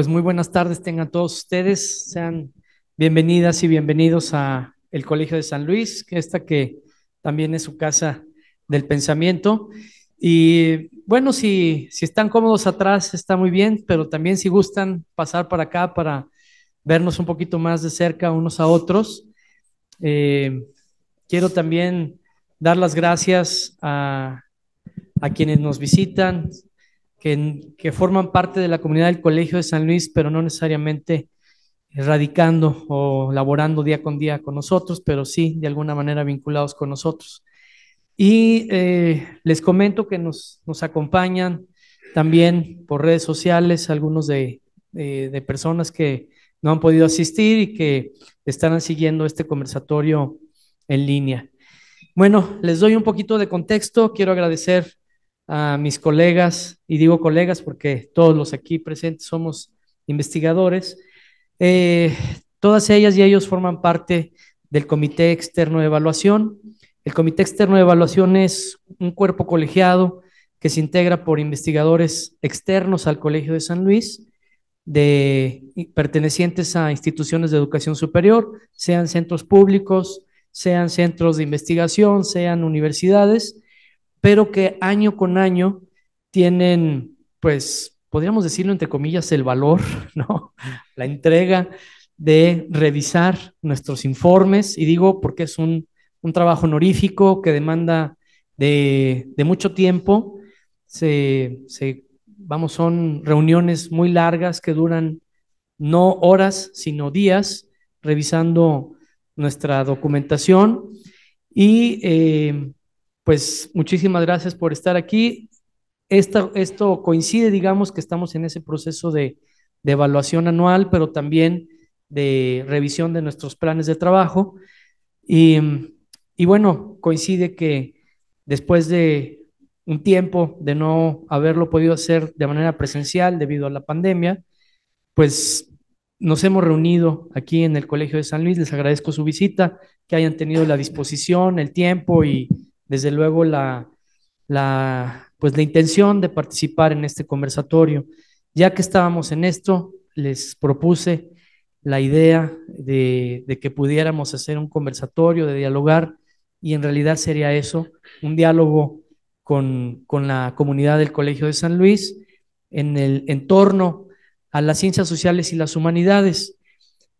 Pues muy buenas tardes tengan todos ustedes. Sean bienvenidas y bienvenidos a el Colegio de San Luis, que también es su casa del pensamiento. Y bueno, si están cómodos atrás está muy bien, pero también si gustan pasar para acá para vernos un poquito más de cerca unos a otros. Eh, Quiero también dar las gracias a quienes nos visitan, que forman parte de la comunidad del Colegio de San Luis, pero no necesariamente radicando o laborando día con día con nosotros, pero sí de alguna manera vinculados con nosotros. Y les comento que nos acompañan también por redes sociales algunos de personas que no han podido asistir y que están siguiendo este conversatorio en línea. Bueno, les doy un poquito de contexto. Quiero agradecer a mis colegas, y digo colegas porque todos los aquí presentes somos investigadores. Eh, Todas ellas y ellos forman parte del Comité Externo de Evaluación. El Comité Externo de Evaluación es un cuerpo colegiado que se integra por investigadores externos al Colegio de San Luis, pertenecientes a instituciones de educación superior, sean centros públicos, sean centros de investigación, sean universidades, pero que año con año tienen, pues, podríamos decirlo entre comillas, el valor, ¿no? La entrega de revisar nuestros informes, y digo porque es un trabajo honorífico que demanda de mucho tiempo. Vamos, son reuniones muy largas que duran no horas, sino días, revisando nuestra documentación. Y pues muchísimas gracias por estar aquí. Esto coincide, digamos, que estamos en ese proceso de evaluación anual, pero también de revisión de nuestros planes de trabajo. Y, y bueno, coincide que después de un tiempo de no haberlo podido hacer de manera presencial debido a la pandemia, pues nos hemos reunido aquí en el Colegio de San Luis. Les agradezco su visita, que hayan tenido la disposición, el tiempo y desde luego pues la intención de participar en este conversatorio. Ya que estábamos en esto, les propuse la idea de que pudiéramos hacer un conversatorio, de dialogar, y en realidad sería eso, un diálogo con la comunidad del Colegio de San Luis en el entorno a las ciencias sociales y las humanidades.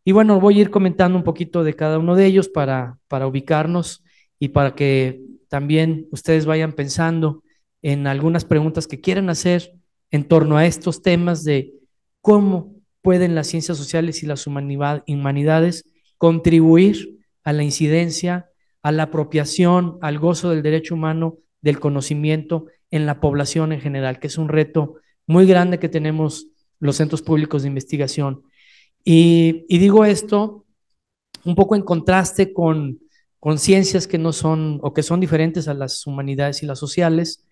Y bueno, voy a ir comentando un poquito de cada uno de ellos para ubicarnos y para que también ustedes vayan pensando en algunas preguntas que quieran hacer en torno a estos temas de cómo pueden las ciencias sociales y las humanidades contribuir a la incidencia, a la apropiación, al gozo del derecho humano, del conocimiento en la población en general, que es un reto muy grande que tenemos los centros públicos de investigación. Y digo esto un poco en contraste con ciencias que no son o que son diferentes a las humanidades y las sociales,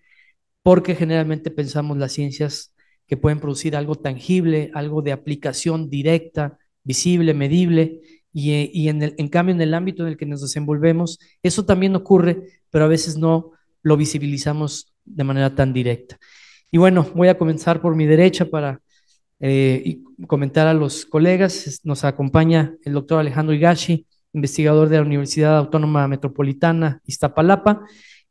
porque generalmente pensamos las ciencias que pueden producir algo tangible, algo de aplicación directa, visible, medible, y en cambio en el ámbito en el que nos desenvolvemos, eso también ocurre, pero a veces no lo visibilizamos de manera tan directa. Y bueno, voy a comenzar por mi derecha para y comentar a los colegas. Nos acompaña el doctor Alejandro Higashi, investigador de la Universidad Autónoma Metropolitana Iztapalapa.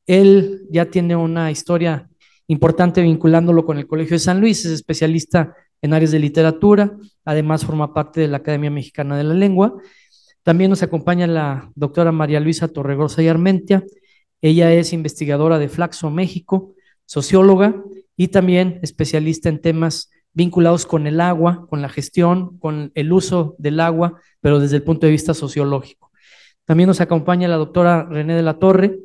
Él ya tiene una historia importante vinculándolo con el Colegio de San Luis, es especialista en áreas de literatura, además forma parte de la Academia Mexicana de la Lengua. También nos acompaña la doctora María Luisa Torregrosa y Armentia. Ella es investigadora de Flaxo México, socióloga y también especialista en temas vinculados con el agua, con la gestión, con el uso del agua, pero desde el punto de vista sociológico. También nos acompaña la doctora René de la Torre.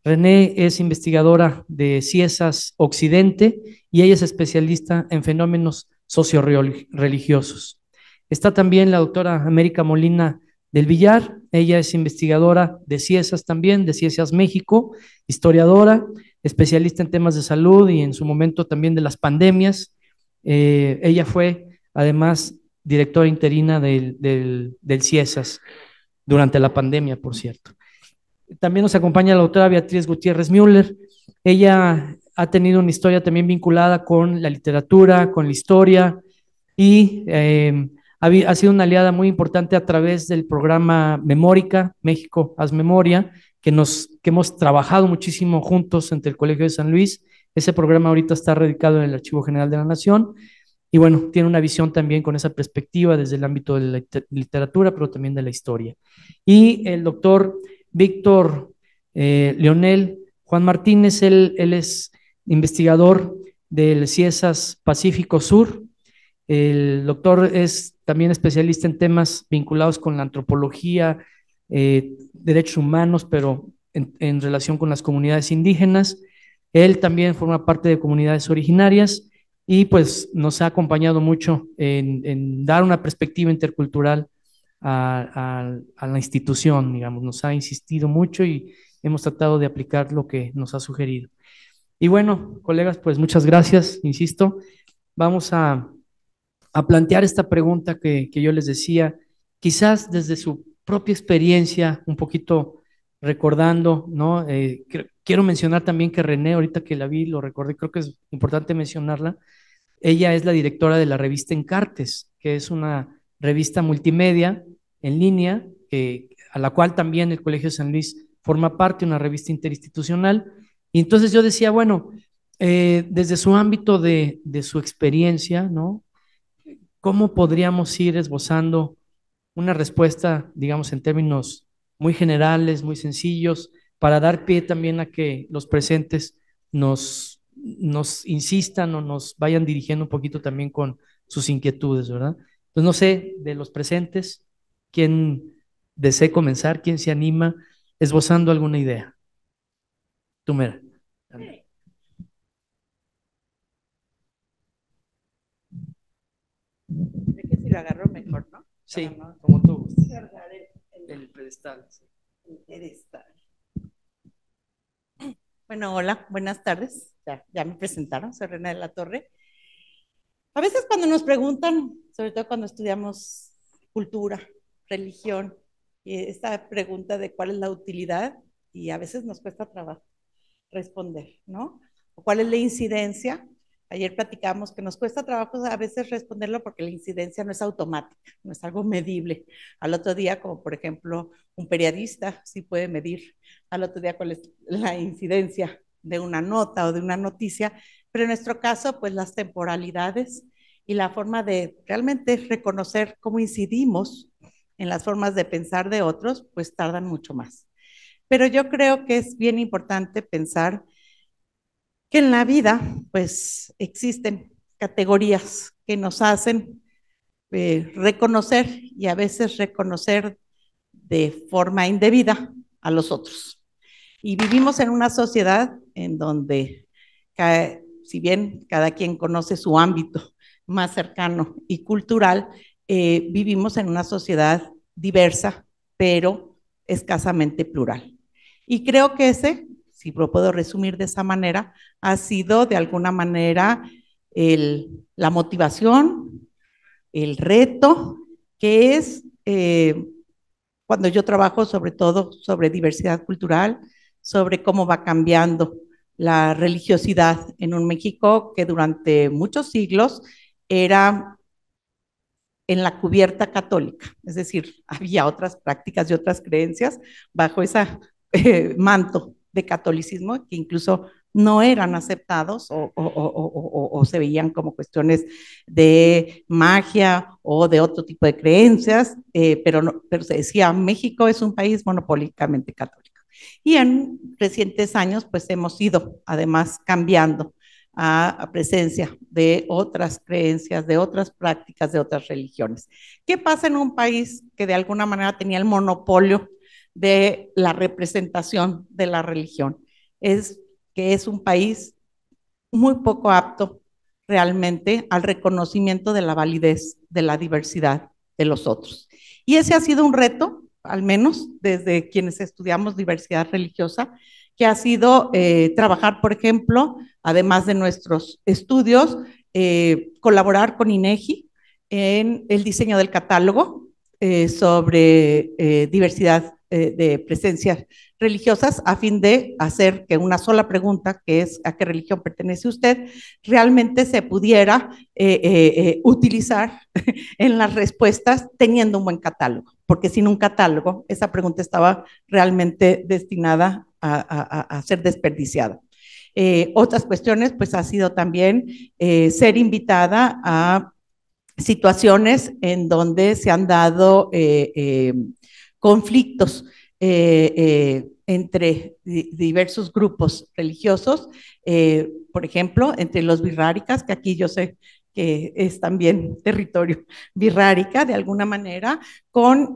René es investigadora de CIESAS Occidente y ella es especialista en fenómenos socio-religiosos. Está también la doctora América Molina del Villar. Ella es investigadora de CIESAS también, de CIESAS México, historiadora, especialista en temas de salud y en su momento también de las pandemias. Ella fue además directora interina del CIESAS durante la pandemia, por cierto. También nos acompaña la doctora Beatriz Gutiérrez Müller. Ella ha tenido una historia también vinculada con la literatura, con la historia, y ha sido una aliada muy importante a través del programa Memórica, México Haz Memoria, que hemos trabajado muchísimo juntos entre el Colegio de San Luis. Ese programa ahorita está radicado en el Archivo General de la Nación y bueno, tiene una visión también con esa perspectiva desde el ámbito de la literatura, pero también de la historia. Y el doctor Víctor Leonel Juan Martínez, él es investigador del CIESAS Pacífico Sur. El doctor es también especialista en temas vinculados con la antropología, derechos humanos, pero en relación con las comunidades indígenas. Él también forma parte de comunidades originarias y pues nos ha acompañado mucho en dar una perspectiva intercultural a la institución, digamos, nos ha insistido mucho y hemos tratado de aplicar lo que nos ha sugerido. Y bueno, colegas, pues muchas gracias, insisto. Vamos a plantear esta pregunta que yo les decía, quizás desde su propia experiencia, un poquito recordando, ¿no? Quiero mencionar también que René, ahorita que la vi, lo recordé, creo que es importante mencionarla. Ella es la directora de la revista Encartes, que es una revista multimedia en línea, a la cual también el Colegio de San Luis forma parte, una revista interinstitucional. Y entonces yo decía, bueno, desde su ámbito de su experiencia, ¿no? ¿Cómo podríamos ir esbozando una respuesta, digamos, en términos muy generales, muy sencillos, para dar pie también a que los presentes nos insistan o nos vayan dirigiendo un poquito también con sus inquietudes, ¿verdad? Entonces, no sé, de los presentes, ¿quién desee comenzar? ¿Quién se anima esbozando alguna idea? Tú, Mera. Creo que si lo agarro mejor, ¿no? Sí, No como tú gustes. cargar El pedestal. Sí. el pedestal. Bueno, hola, buenas tardes. Ya me presentaron, soy Reina de la Torre. A veces cuando nos preguntan, sobre todo cuando estudiamos cultura, religión, esta pregunta de cuál es la utilidad, y a veces nos cuesta trabajo responder, ¿no? O cuál es la incidencia. Ayer platicamos que nos cuesta trabajo a veces responderlo porque la incidencia no es automática, no es algo medible. Al otro día, como por ejemplo, un periodista sí puede medir al otro día cuál es la incidencia de una nota o de una noticia, pero en nuestro caso, pues las temporalidades y la forma de realmente reconocer cómo incidimos en las formas de pensar de otros, pues tardan mucho más. Pero yo creo que es bien importante pensar que en la vida, pues existen categorías que nos hacen reconocer y a veces reconocer de forma indebida a los otros. Y vivimos en una sociedad en donde, si bien cada quien conoce su ámbito más cercano y cultural, vivimos en una sociedad diversa, pero escasamente plural. Y creo que ese, si lo puedo resumir de esa manera, ha sido de alguna manera la motivación, el reto, que es cuando yo trabajo sobre todo sobre diversidad cultural, sobre cómo va cambiando la religiosidad en un México que durante muchos siglos era en la cubierta católica, es decir, había otras prácticas y otras creencias bajo ese manto de catolicismo que incluso no eran aceptados o se veían como cuestiones de magia o de otro tipo de creencias, pero se decía, México es un país monopólicamente católico. Y en recientes años, pues hemos ido además cambiando a presencia de otras creencias, de otras prácticas, de otras religiones. ¿Qué pasa en un país que de alguna manera tenía el monopolio de la representación de la religión? Es que es un país muy poco apto realmente al reconocimiento de la validez de la diversidad de los otros. Y ese ha sido un reto, al menos desde quienes estudiamos diversidad religiosa, que ha sido trabajar, por ejemplo, además de nuestros estudios, colaborar con INEGI en el diseño del catálogo sobre diversidad de presencias religiosas a fin de hacer que una sola pregunta, que es ¿a qué religión pertenece usted?, realmente se pudiera utilizar en las respuestas teniendo un buen catálogo, porque sin un catálogo esa pregunta estaba realmente destinada a ser desperdiciada. Otras cuestiones, pues ha sido también ser invitada a situaciones en donde se han dado conflictos entre diversos grupos religiosos, por ejemplo, entre los birráricas, que aquí yo sé que es también territorio birrárica de alguna manera, con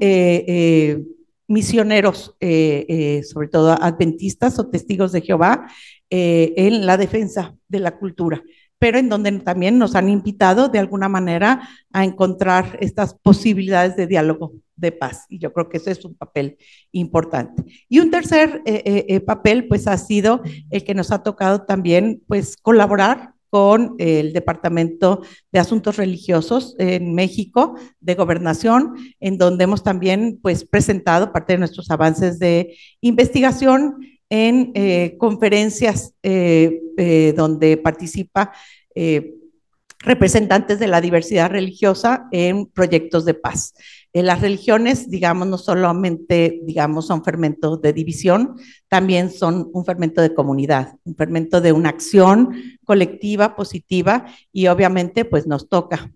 misioneros, sobre todo adventistas o testigos de Jehová, en la defensa de la cultura, pero en donde también nos han invitado de alguna manera a encontrar estas posibilidades de diálogo de paz. Y yo creo que ese es un papel importante. Y un tercer papel, pues, ha sido el que nos ha tocado también, pues, colaborar con el Departamento de Asuntos Religiosos en México, de Gobernación, en donde hemos también, pues, presentado parte de nuestros avances de investigación en conferencias donde participa representantes de la diversidad religiosa en proyectos de paz. Las religiones, digamos, no solamente, digamos, son fermento de división, también son un fermento de comunidad, un fermento de una acción colectiva, positiva, y obviamente, pues nos toca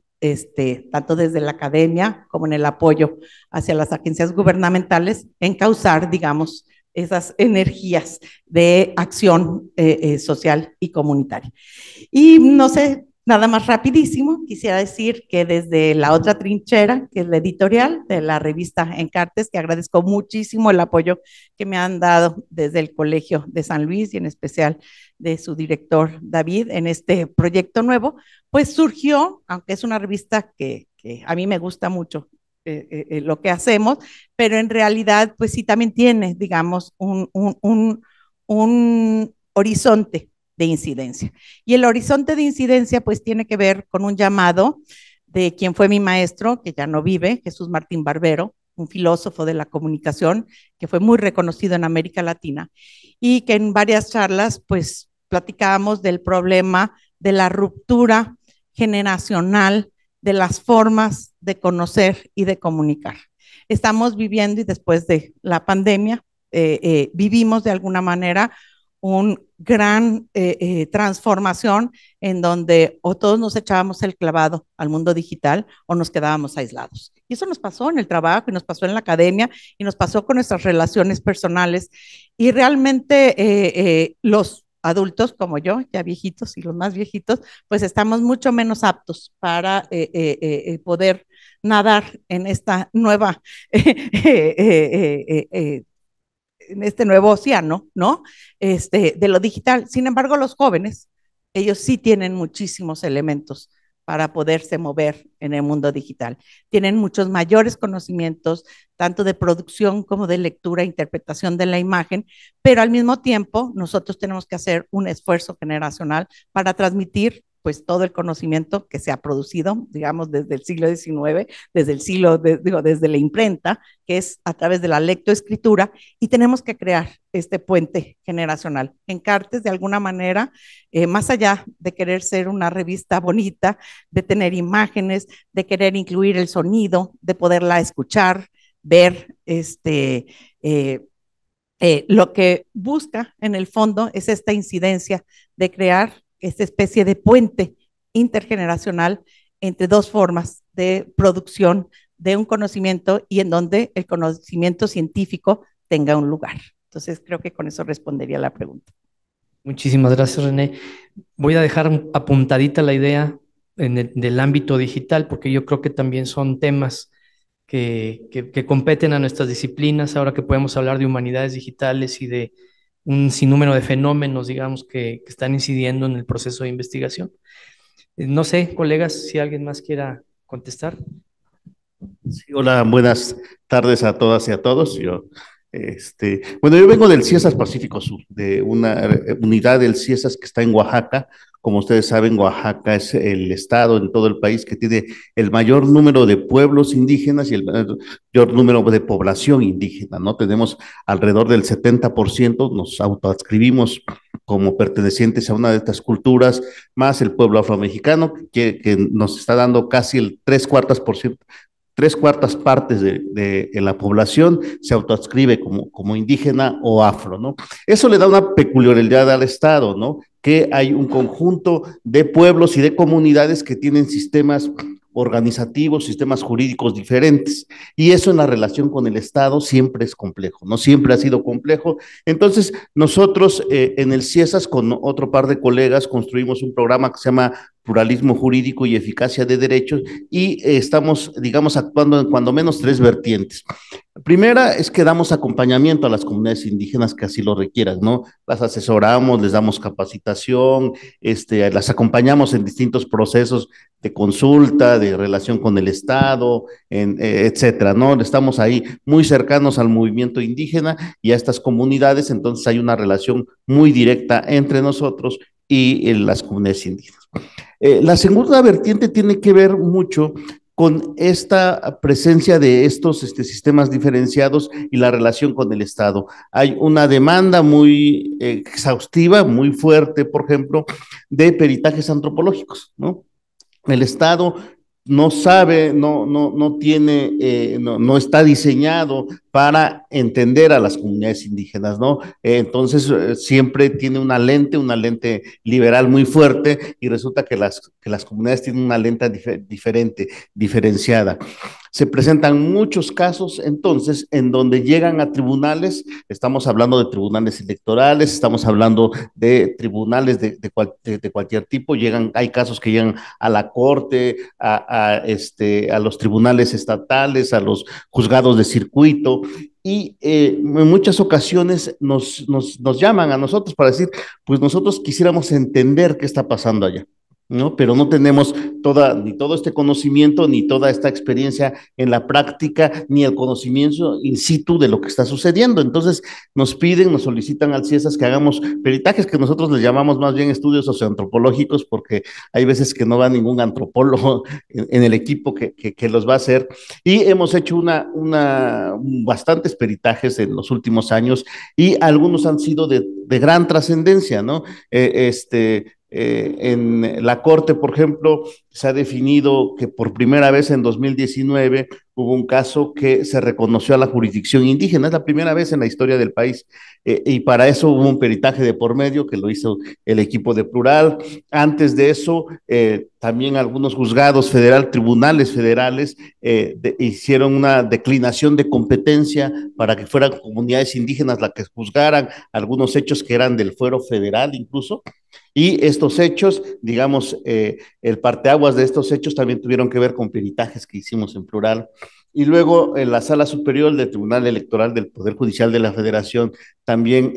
tanto desde la academia como en el apoyo hacia las agencias gubernamentales, encauzar, digamos, esas energías de acción social y comunitaria. Y no sé, nada más rapidísimo, quisiera decir que desde la otra trinchera, que es la editorial de la revista Encartes, que agradezco muchísimo el apoyo que me han dado desde el Colegio de San Luis y en especial de su director David en este proyecto nuevo, pues surgió, aunque es una revista que a mí me gusta mucho, lo que hacemos, pero en realidad, pues sí, también tiene, digamos, un horizonte de incidencia. Y el horizonte de incidencia, pues tiene que ver con un llamado de quien fue mi maestro, que ya no vive, Jesús Martín Barbero, un filósofo de la comunicación que fue muy reconocido en América Latina y que en varias charlas, pues platicábamos del problema de la ruptura generacional de las formas de conocer y de comunicar. Estamos viviendo, y después de la pandemia, vivimos de alguna manera una gran transformación en donde o todos nos echábamos el clavado al mundo digital o nos quedábamos aislados. Y eso nos pasó en el trabajo y nos pasó en la academia y nos pasó con nuestras relaciones personales. Y realmente los adultos como yo, ya viejitos y los más viejitos, pues estamos mucho menos aptos para poder nadar en esta nueva, en este nuevo océano, ¿no? De lo digital. Sin embargo, los jóvenes, ellos sí tienen muchísimos elementos para poderse mover en el mundo digital. Tienen muchos mayores conocimientos, tanto de producción como de lectura e interpretación de la imagen, pero al mismo tiempo nosotros tenemos que hacer un esfuerzo generacional para transmitir pues todo el conocimiento que se ha producido, digamos, desde el siglo XIX, desde el siglo, desde la imprenta, que es a través de la lectoescritura, y tenemos que crear este puente generacional. Encartes, de alguna manera, más allá de querer ser una revista bonita, de tener imágenes, de querer incluir el sonido, de poderla escuchar, ver, lo que busca en el fondo es esta incidencia de crear esta especie de puente intergeneracional entre dos formas de producción de un conocimiento y en donde el conocimiento científico tenga un lugar. Entonces, creo que con eso respondería la pregunta. Muchísimas gracias, René. Voy a dejar apuntadita la idea del ámbito digital, porque yo creo que también son temas que competen a nuestras disciplinas, ahora que podemos hablar de humanidades digitales y de un sinnúmero de fenómenos, digamos, que están incidiendo en el proceso de investigación. No sé, colegas, si alguien más quiera contestar. Sí, hola, buenas tardes a todas y a todos. Bueno, yo vengo del CIESAS Pacífico Sur, de una unidad del CIESAS que está en Oaxaca, Como ustedes saben, Oaxaca es el estado en todo el país que tiene el mayor número de pueblos indígenas y el mayor número de población indígena, ¿no? Tenemos alrededor del 70%, nos autoadscribimos como pertenecientes a una de estas culturas, más el pueblo afromexicano, que nos está dando casi el 3/4%, 3/4 partes de la población se autoadscribe como indígena o afro, ¿no? Eso le da una peculiaridad al Estado, ¿no? Que hay un conjunto de pueblos y de comunidades que tienen sistemas organizativos, sistemas jurídicos diferentes, y eso en la relación con el Estado siempre es complejo, ¿no? Siempre ha sido complejo. Entonces, nosotros en el CIESAS, con otro par de colegas, construimos un programa que se llama Pluralismo Jurídico y Eficacia de Derechos, y estamos, digamos, actuando en cuando menos tres vertientes. La primera es que damos acompañamiento a las comunidades indígenas que así lo requieran, ¿no? Las asesoramos, les damos capacitación, las acompañamos en distintos procesos de consulta, de relación con el Estado, etcétera, ¿no? Estamos ahí muy cercanos al movimiento indígena y a estas comunidades, entonces hay una relación muy directa entre nosotros y las comunidades indígenas. La segunda vertiente tiene que ver mucho con esta presencia de estos sistemas diferenciados y la relación con el Estado. Hay una demanda muy exhaustiva, muy fuerte, por ejemplo, de peritajes antropológicos, ¿no? El Estado no sabe, no tiene, no está diseñado para entender a las comunidades indígenas, ¿no? Entonces, siempre tiene una lente liberal muy fuerte, y resulta que las comunidades tienen una lente diferente, diferenciada. Se presentan muchos casos, entonces, en donde llegan a tribunales, estamos hablando de tribunales electorales, estamos hablando de tribunales de cualquier tipo, hay casos que llegan a la corte, a los tribunales estatales, a los juzgados de circuito, y en muchas ocasiones nos llaman a nosotros para decir, pues nosotros quisiéramos entender qué está pasando allá, ¿no? Pero no tenemos ni todo este conocimiento, ni toda esta experiencia en la práctica, ni el conocimiento in situ de lo que está sucediendo. Entonces nos solicitan al CIESAS que hagamos peritajes, que nosotros les llamamos más bien estudios socioantropológicos, porque hay veces que no va ningún antropólogo en el equipo que los va a hacer. Y hemos hecho bastantes peritajes en los últimos años, y algunos han sido de gran trascendencia, ¿no? En la Corte, por ejemplo, se ha definido que por primera vez en 2019 hubo un caso que se reconoció a la jurisdicción indígena, es la primera vez en la historia del país, y para eso hubo un peritaje de por medio que lo hizo el equipo de Plural. Antes de eso, también algunos juzgados tribunales federales, hicieron una declinación de competencia para que fueran comunidades indígenas las que juzgaran algunos hechos que eran del fuero federal incluso. Y estos hechos, digamos, el parteaguas de estos hechos también tuvieron que ver con peritajes que hicimos en Plural. Y luego en la Sala Superior del Tribunal Electoral del Poder Judicial de la Federación también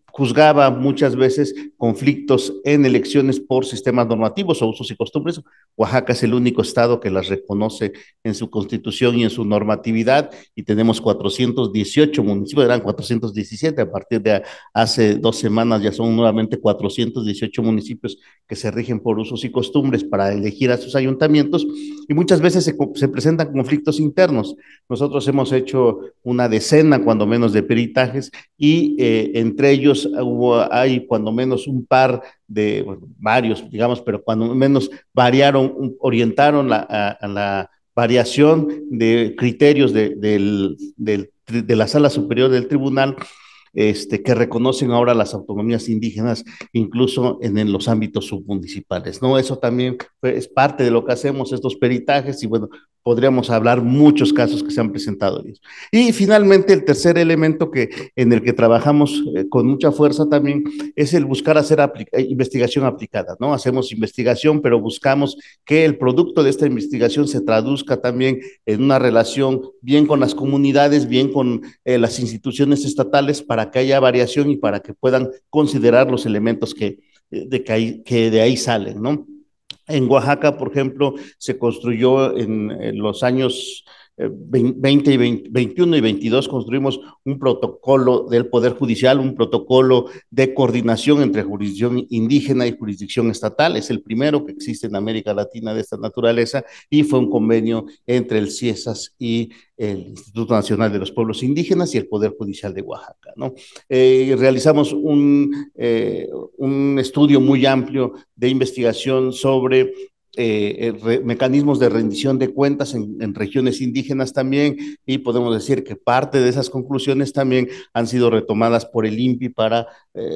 juzgaba muchas veces conflictos en elecciones por sistemas normativos o usos y costumbres. Oaxaca es el único estado que las reconoce en su constitución y en su normatividad, y tenemos 418 municipios, eran 417, a partir de hace 2 semanas ya son nuevamente 418 municipios que se rigen por usos y costumbres para elegir a sus ayuntamientos, y muchas veces se presentan conflictos internos. Nosotros hemos hecho una decena, cuando menos, de peritajes, y entre ellos hay cuando menos un par varios, digamos, pero cuando menos orientaron a la variación de criterios de la Sala Superior del Tribunal, que reconocen ahora las autonomías indígenas, incluso en los ámbitos submunicipales, ¿no? Eso también es parte de lo que hacemos, estos peritajes, y bueno, podríamos hablar muchos casos que se han presentado. Y finalmente, el tercer elemento en el que trabajamos con mucha fuerza también es el buscar hacer investigación aplicada, ¿no? Hacemos investigación, pero buscamos que el producto de esta investigación se traduzca también en una relación bien con las comunidades, bien con las instituciones estatales, para que haya variación y para que puedan considerar los elementos que de ahí salen, ¿no? En Oaxaca, por ejemplo, se construyó en los años 20 y 21 y 22 construimos un protocolo del Poder Judicial, un protocolo de coordinación entre jurisdicción indígena y jurisdicción estatal. Es el primero que existe en América Latina de esta naturaleza y fue un convenio entre el CIESAS y el Instituto Nacional de los Pueblos Indígenas y el Poder Judicial de Oaxaca, ¿no? Realizamos un estudio muy amplio de investigación sobre mecanismos de rendición de cuentas en regiones indígenas también, y podemos decir que parte de esas conclusiones también han sido retomadas por el INPI para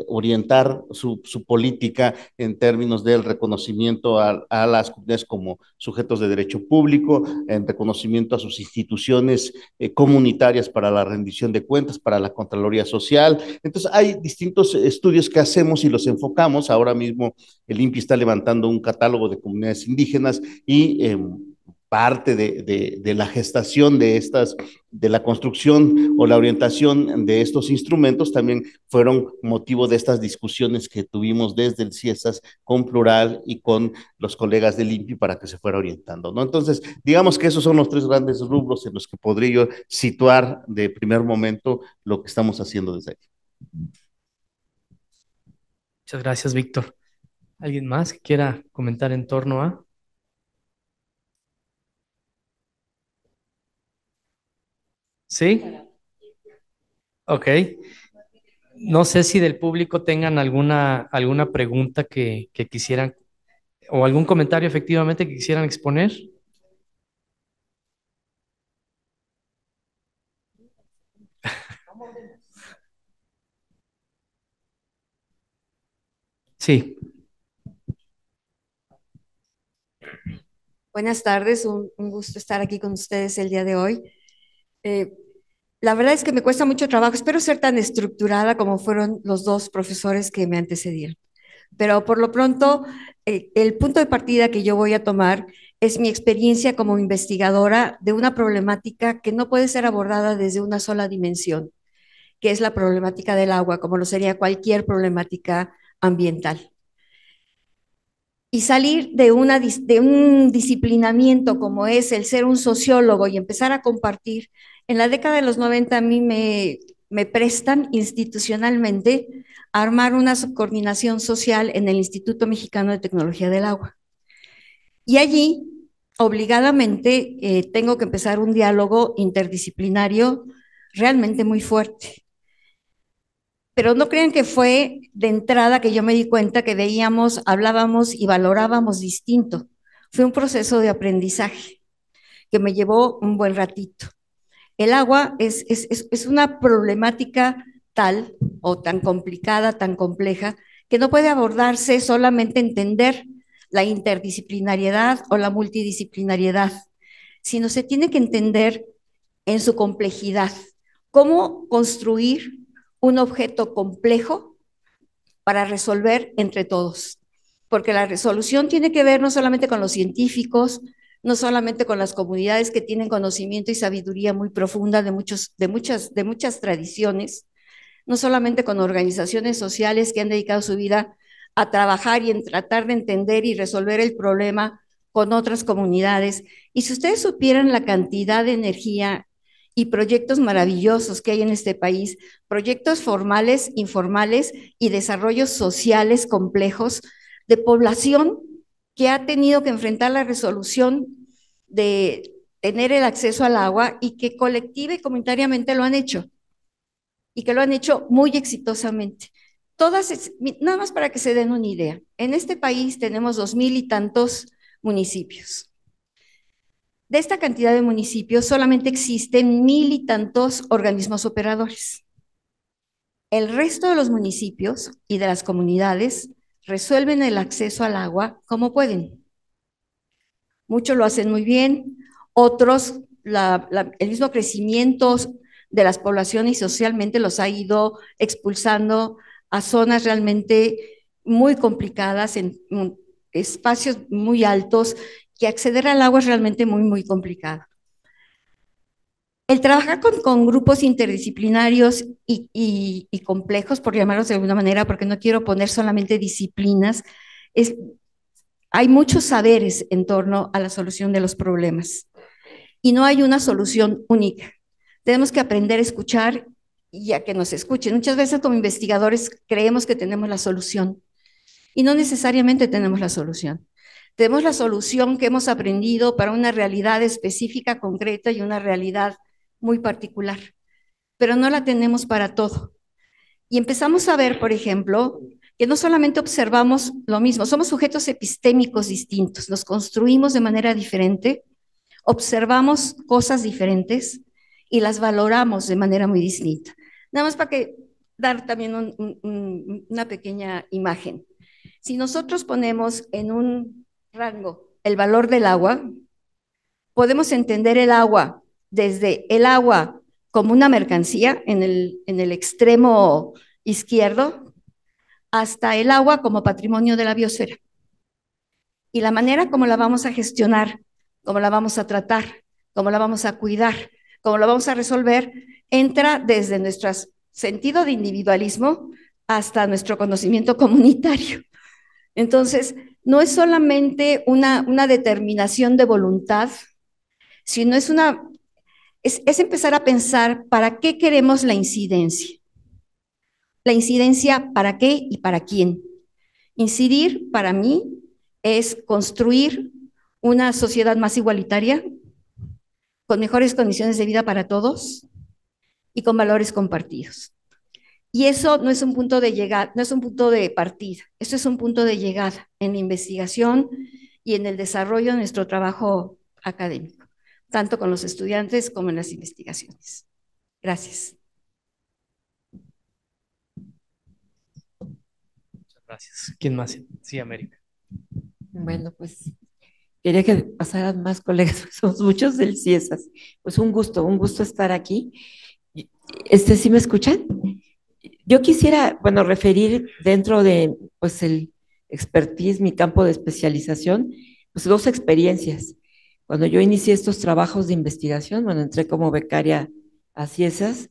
orientar su política en términos del reconocimiento a las comunidades como sujetos de derecho público, en reconocimiento a sus instituciones comunitarias para la rendición de cuentas, para la Contraloría Social. Entonces hay distintos estudios que hacemos y los enfocamos. Ahora mismo el INPI está levantando un catálogo de comunidades indígenas y parte de la gestación de la construcción o la orientación de estos instrumentos también fueron motivo de estas discusiones que tuvimos desde el CIESAS con Plural y con los colegas del INPI para que se fuera orientando, ¿no? Entonces, digamos que esos son los tres grandes rubros en los que podría yo situar de primer momento lo que estamos haciendo desde ahí. Muchas gracias, Víctor. ¿Alguien más que quiera comentar en torno a? ¿Sí? Ok. No sé si del público tengan alguna pregunta que quisieran o algún comentario efectivamente que quisieran exponer. Sí. Buenas tardes, un gusto estar aquí con ustedes el día de hoy. Eh, la verdad es que me cuesta mucho trabajo, espero ser tan estructurada como fueron los dos profesores que me antecedieron. Pero por lo pronto, el punto de partida que yo voy a tomar es mi experiencia como investigadora de una problemática que no puede ser abordada desde una sola dimensión, que es la problemática del agua, como lo sería cualquier problemática ambiental. Y salir de un disciplinamiento como es el ser un sociólogo y empezar a compartir. En la década de los 90 a mí me prestan institucionalmente a armar una subcoordinación social en el Instituto Mexicano de Tecnología del Agua. Y allí, obligadamente, tengo que empezar un diálogo interdisciplinario realmente muy fuerte. Pero no crean que fue de entrada que yo me di cuenta que veíamos, hablábamos y valorábamos distinto. Fue un proceso de aprendizaje que me llevó un buen ratito. El agua es una problemática tal o tan complicada, tan compleja, que no puede abordarse solamente entender la interdisciplinariedad o la multidisciplinariedad, sino se tiene que entender en su complejidad. ¿Cómo construir un objeto complejo para resolver entre todos? Porque la resolución tiene que ver no solamente con los científicos, no solamente con las comunidades que tienen conocimiento y sabiduría muy profunda de muchas tradiciones, no solamente con organizaciones sociales que han dedicado su vida a trabajar y en tratar de entender y resolver el problema con otras comunidades. Y si ustedes supieran la cantidad de energía y proyectos maravillosos que hay en este país, proyectos formales, informales y desarrollos sociales complejos de población que ha tenido que enfrentar la resolución de tener el acceso al agua y que colectiva y comunitariamente lo han hecho y que lo han hecho muy exitosamente. Nada más para que se den una idea, en este país tenemos 2000 y tantos municipios. De esta cantidad de municipios solamente existen 1000 y tantos organismos operadores. El resto de los municipios y de las comunidades resuelven el acceso al agua como pueden. Muchos lo hacen muy bien, otros el mismo crecimiento de las poblaciones y socialmente los ha ido expulsando a zonas realmente muy complicadas, en espacios muy altos, que acceder al agua es realmente muy, muy complicado. El trabajar con grupos interdisciplinarios y complejos, por llamarlos de alguna manera, porque no quiero poner solamente disciplinas, hay muchos saberes en torno a la solución de los problemas. y no hay una solución única. Tenemos que aprender a escuchar y a que nos escuchen. Muchas veces como investigadores creemos que tenemos la solución y no necesariamente tenemos la solución. Tenemos la solución que hemos aprendido para una realidad específica, concreta y una realidad muy particular, pero no la tenemos para todo. Y empezamos a ver, por ejemplo, que no solamente observamos lo mismo, somos sujetos epistémicos distintos, nos construimos de manera diferente, observamos cosas diferentes y las valoramos de manera muy distinta. Nada más para que dar también una pequeña imagen. Si nosotros ponemos en un rango el valor del agua, podemos entender el agua desde el agua como una mercancía en el extremo izquierdo, hasta el agua como patrimonio de la biosfera. Y la manera como la vamos a gestionar, cómo la vamos a tratar, cómo la vamos a cuidar, cómo la vamos a resolver, entra desde nuestro sentido de individualismo hasta nuestro conocimiento comunitario. Entonces, no es solamente una determinación de voluntad, sino es empezar a pensar para qué queremos la incidencia. La incidencia, ¿para qué y para quién? Incidir, para mí, es construir una sociedad más igualitaria, con mejores condiciones de vida para todos y con valores compartidos. Y eso no es un punto de llegada, no es un punto de partida, eso es un punto de llegada en la investigación y en el desarrollo de nuestro trabajo académico, tanto con los estudiantes como en las investigaciones. Gracias. Muchas gracias. ¿Quién más? Sí, América. Bueno, pues quería que pasaran más colegas, somos muchos del CIESAS. Pues un gusto estar aquí. ¿Sí me escuchan? Yo quisiera, bueno, referir dentro de, pues, el expertise, mi campo de especialización, pues, dos experiencias. Cuando yo inicié estos trabajos de investigación, bueno, entré como becaria a CIESAS,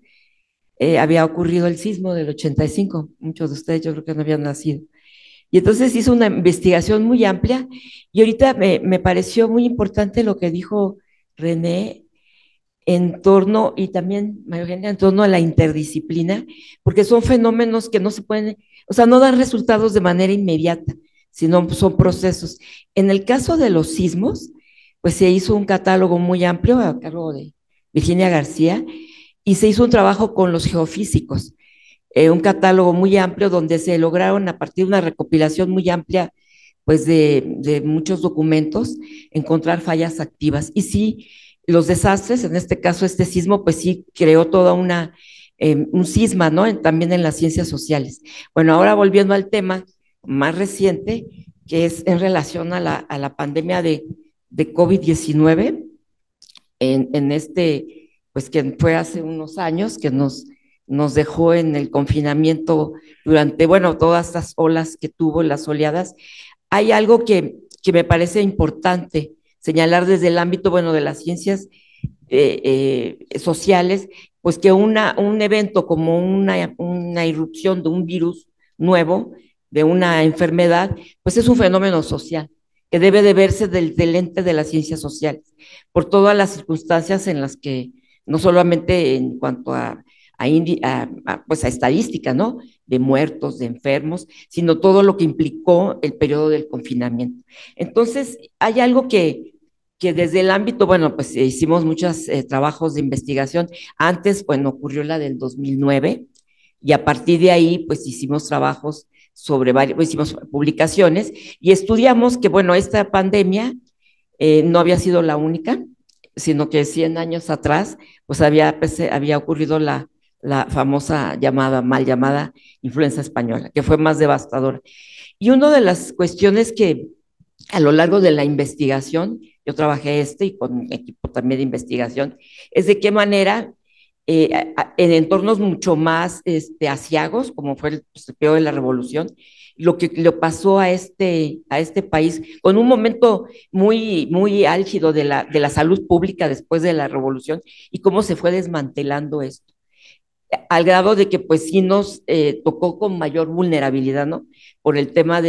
había ocurrido el sismo del 85, muchos de ustedes yo creo que no habían nacido. Y entonces hice una investigación muy amplia y ahorita me pareció muy importante lo que dijo René en torno, y también María Eugenia, en torno a la interdisciplina, porque son fenómenos que no se pueden, o sea, no dan resultados de manera inmediata, sino son procesos. En el caso de los sismos, pues se hizo un catálogo muy amplio a cargo de Virginia García y se hizo un trabajo con los geofísicos, un catálogo muy amplio donde se lograron a partir de una recopilación muy amplia pues de muchos documentos encontrar fallas activas. Y sí, los desastres, en este caso este sismo, pues sí creó toda un cisma, ¿no? También en las ciencias sociales. Bueno, ahora volviendo al tema más reciente, que es en relación a la pandemia de COVID-19, pues que fue hace unos años, que nos dejó en el confinamiento durante, bueno, todas estas olas que tuvo, las oleadas. Hay algo que me parece importante señalar desde el ámbito, bueno, de las ciencias sociales, pues que un evento como una irrupción de un virus nuevo, de una enfermedad, pues es un fenómeno social que debe de verse desde el lente de las ciencias sociales, por todas las circunstancias en las que, no solamente en cuanto pues a estadística, ¿no? De muertos, de enfermos, sino todo lo que implicó el periodo del confinamiento. Entonces, hay algo que desde el ámbito, bueno, pues hicimos muchos trabajos de investigación. Antes, bueno, ocurrió la del 2009 y a partir de ahí, pues hicimos trabajos sobre varios, hicimos publicaciones y estudiamos que, bueno, esta pandemia no había sido la única, sino que 100 años atrás, pues había ocurrido la famosa mal llamada influenza española, que fue más devastadora. Y una de las cuestiones que a lo largo de la investigación, yo trabajé y con un equipo también de investigación, es de qué manera en entornos mucho más aciagos, como fue el periodo de la revolución, lo que le pasó a este país, con un momento muy, muy álgido de la salud pública después de la revolución y cómo se fue desmantelando esto. al grado de que pues sí nos tocó con mayor vulnerabilidad, ¿no? Por el tema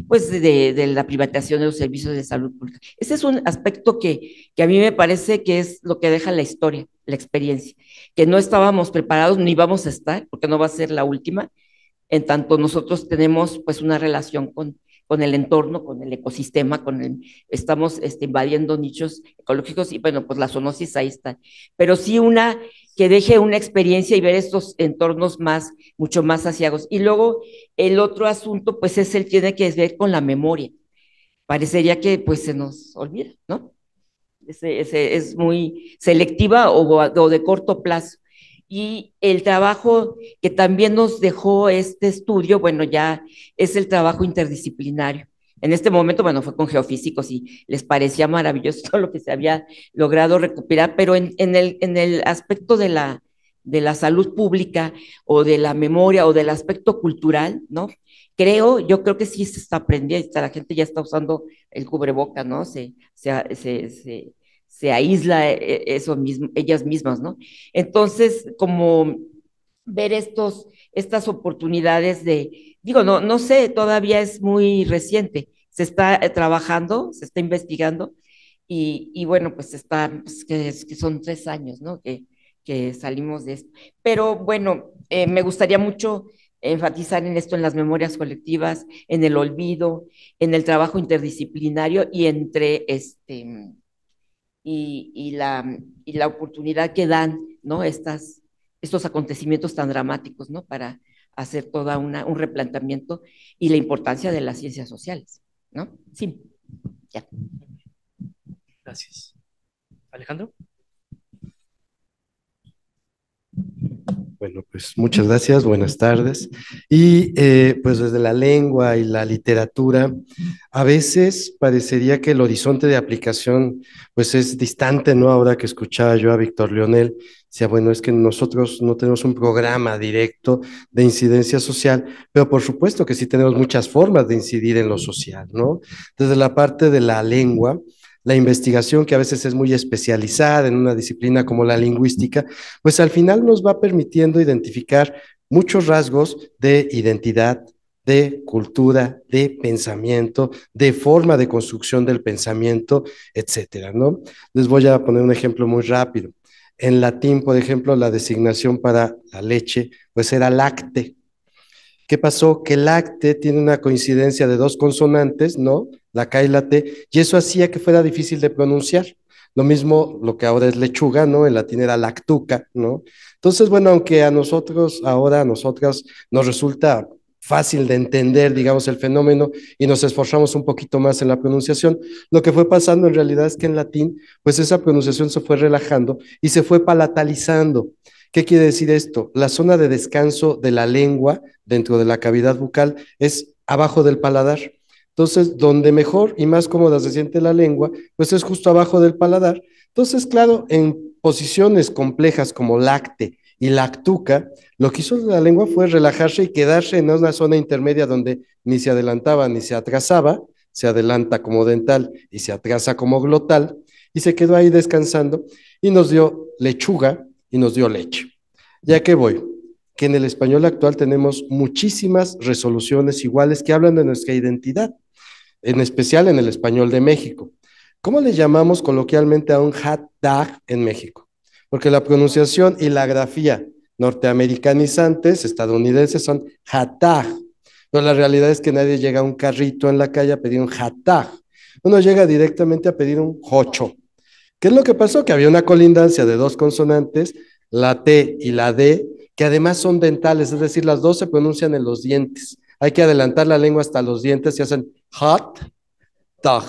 pues, de la privatización de los servicios de salud pública. Ese es un aspecto que a mí me parece que es lo que deja la historia, la experiencia, que no estábamos preparados ni vamos a estar, porque no va a ser la última, en tanto nosotros tenemos pues una relación con el entorno, con el ecosistema, estamos invadiendo nichos ecológicos y bueno, pues la zoonosis ahí está. Pero sí una que deje una experiencia y ver estos entornos mucho más saciados. Y luego el otro asunto, pues tiene que ver con la memoria. Parecería que pues se nos olvida, ¿no? Es muy selectiva o de corto plazo. Y el trabajo que también nos dejó este estudio, bueno, ya es el trabajo interdisciplinario. En este momento, bueno, fue con geofísicos y les parecía maravilloso todo lo que se había logrado recuperar, pero en el aspecto de la salud pública o de la memoria o del aspecto cultural, ¿no? Yo creo que sí se está aprendiendo, la gente ya está usando el cubreboca, ¿no? Se aísla eso mismo, ellas mismas, ¿no? Entonces, como ver estas oportunidades digo, no sé, todavía es muy reciente, se está trabajando, se está investigando y bueno, pues pues que son 3 años, ¿no? Que salimos de esto. Pero bueno, me gustaría mucho enfatizar en esto, en las memorias colectivas, en el olvido, en el trabajo interdisciplinario y y la oportunidad que dan, ¿no? Estos acontecimientos tan dramáticos, ¿no? Para hacer un replanteamiento y la importancia de las ciencias sociales, ¿no? Sí, ya. Gracias. Alejandro. Bueno, pues muchas gracias, buenas tardes. Y pues desde la lengua y la literatura, a veces parecería que el horizonte de aplicación pues es distante, ¿no? Ahora que escuchaba yo a Víctor Leonel, decía, bueno, es que nosotros no tenemos un programa directo de incidencia social, pero por supuesto que sí tenemos muchas formas de incidir en lo social, ¿no? Desde la parte de la lengua, la investigación, que a veces es muy especializada en una disciplina como la lingüística, pues al final nos va permitiendo identificar muchos rasgos de identidad, de cultura, de pensamiento, de forma de construcción del pensamiento, etcétera, ¿no? Les voy a poner un ejemplo muy rápido. En latín, por ejemplo, la designación para la leche, pues era lacte. ¿Qué pasó? Que el lacte tiene una coincidencia de dos consonantes, ¿no? La K y la T, y eso hacía que fuera difícil de pronunciar. Lo mismo lo que ahora es lechuga, ¿no? En latín era lactuca, ¿no? Entonces, bueno, aunque a nosotros, ahora a nosotras nos resulta fácil de entender, digamos, el fenómeno y nos esforzamos un poquito más en la pronunciación, lo que fue pasando en realidad es que en latín, pues esa pronunciación se fue relajando y se fue palatalizando. ¿Qué quiere decir esto? La zona de descanso de la lengua dentro de la cavidad bucal es abajo del paladar. Entonces, donde mejor y más cómoda se siente la lengua, pues es justo abajo del paladar. Entonces, claro, en posiciones complejas como lacte y lactuca, lo que hizo la lengua fue relajarse y quedarse en una zona intermedia donde ni se adelantaba ni se atrasaba, se adelanta como dental y se atrasa como glotal, y se quedó ahí descansando y nos dio lechuga y nos dio leche. ¿Ya que voy? Que en el español actual tenemos muchísimas resoluciones iguales que hablan de nuestra identidad, en especial en el español de México. ¿Cómo le llamamos coloquialmente a un hot dog en México? Porque la pronunciación y la grafía norteamericanizantes, estadounidenses, son hot dog. Pero la realidad es que nadie llega a un carrito en la calle a pedir un hot dog. Uno llega directamente a pedir un jocho. ¿Qué es lo que pasó? Que había una colindancia de dos consonantes, la T y la D, que además son dentales, es decir, las dos se pronuncian en los dientes. Hay que adelantar la lengua hasta los dientes y hacen hot dog.